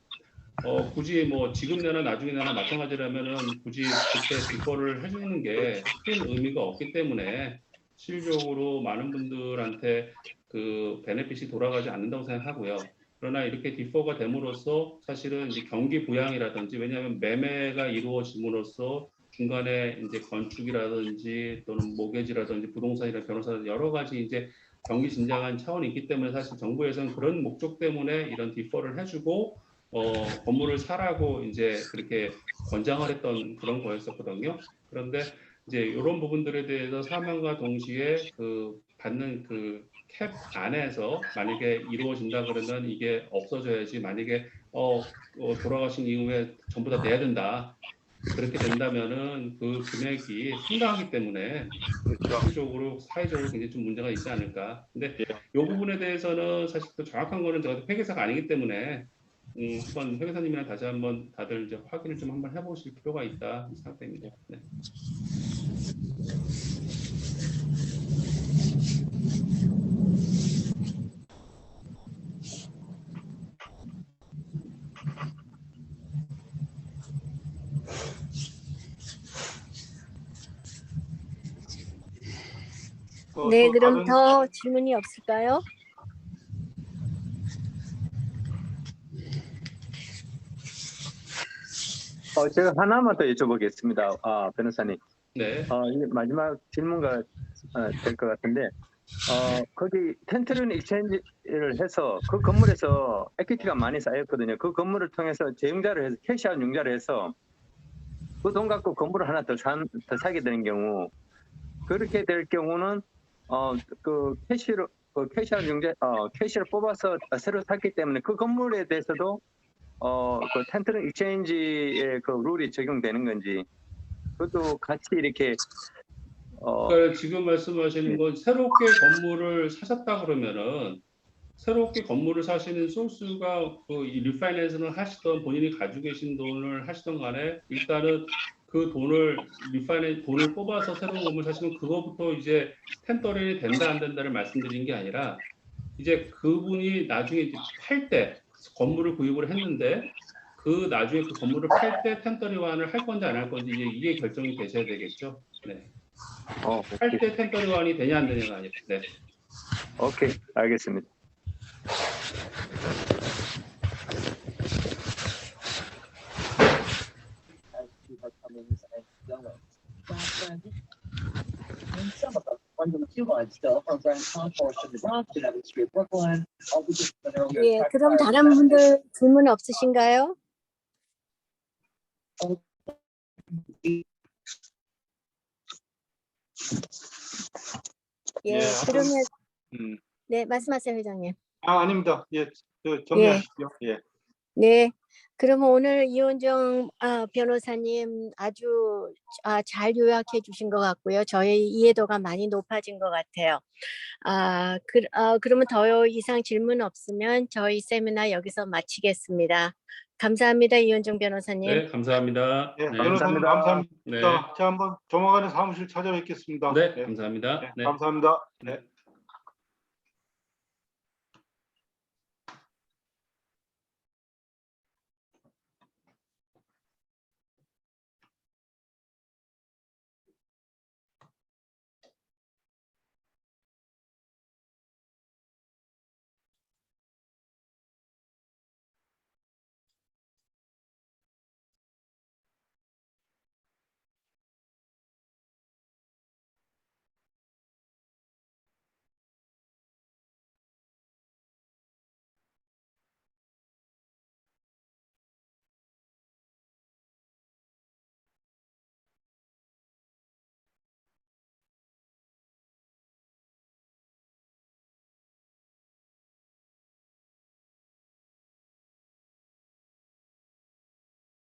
굳이 뭐 지금 내나 나중에 내나 마찬가지라면은 굳이 그때 디퍼를 해주는 게 큰 의미가 없기 때문에 실질적으로 많은 분들한테 그 베네핏이 돌아가지 않는다고 생각하고요. 그러나 이렇게 디퍼가 됨으로써 사실은 이제 경기 부양이라든지 왜냐하면 매매가 이루어짐으로써 중간에 이제 건축이라든지 또는 모계지라든지 부동산이나 변호사 여러 가지 이제 경기 진정한 차원이 있기 때문에 사실 정부에서는 그런 목적 때문에 이런 디퍼를 해주고 건물을 사라고 이제 그렇게 권장을 했던 그런 거였었거든요. 그런데 이제 이런 부분들에 대해서 사명과 동시에 그 받는 그 캡 안에서 만약에 이루어진다 그러면 이게 없어져야지. 만약에 돌아가신 이후에 전부 다 내야 된다. 그렇게 된다면은 그 금액이 상당하기 때문에 사회적으로 굉장히 좀 문제가 있지 않을까. 근데 이 부분에 대해서는 사실 또 정확한 거는 제가 회계사가 아니기 때문에 한번 회계사님이랑 다시 한번 다들 이제 확인을 좀 한번 해보실 필요가 있다 생각됩니다. 네. 네, 또 그럼 다른- 더 질문이 없을까요? 제가 하나만 더 여쭤보겠습니다. 변호사님. 네. 이게 마지막 질문가 될 것 같은데, 거기 텐트런 익스체인지를 해서 그 건물에서 에퀴티가 많이 쌓였거든요. 그 건물을 통해서 재융자를 해서 캐시아웃 융자를 해서 그 돈 갖고 건물을 하나 더 사게 되는 경우, 그렇게 될 경우는 그 캐시아웃 융자 캐시를 뽑아서 새로 샀기 때문에 그 건물에 대해서도 그 텐트런 익스체인지의 그 룰이 적용되는 건지, 그것도 같이 이렇게 그러니까 지금 말씀하시는 건 새롭게 건물을 사셨다 그러면은 새롭게 건물을 사시는 소스가 그 리파이낸스를 하시던 본인이 가지고 계신 돈을 하시던 간에 일단은 그 돈을 돈을 뽑아서 새로운 건물 사시면 그거부터 이제 텐더링이 된다 안 된다를 말씀드린 게 아니라 이제 그분이 나중에 이제 팔 때 건물을 구입을 했는데 그 나중에 그 건물을 팔 때 텐더리완을 할 건지 안 할 건지 이게 결정이 되셔야 되겠죠. 네. 팔 때 텐더리완이 되냐 안 되냐가 아니라. 네. 오케이, 알겠습니다. 예, 그럼 다른 분들 질문 없으신가요? 예, 예, 그러면 음. 네, 말씀하세요, 회장님. 아닙니다. 예, 정리하시죠. 예. 네, 그러면 오늘 이원정 변호사님 아주 잘 요약해 주신 것 같고요. 저의 이해도가 많이 높아진 것 같아요. 그러면 더 이상 질문 없으면 저희 세미나 여기서 마치겠습니다. 감사합니다, 이원정 변호사님. 네, 감사합니다. 예, 네. 변호사님 감사합니다. 네. 제가 한번 조만간에 사무실 찾아뵙겠습니다. 네, 감사합니다. 네, 네. 감사합니다. 네.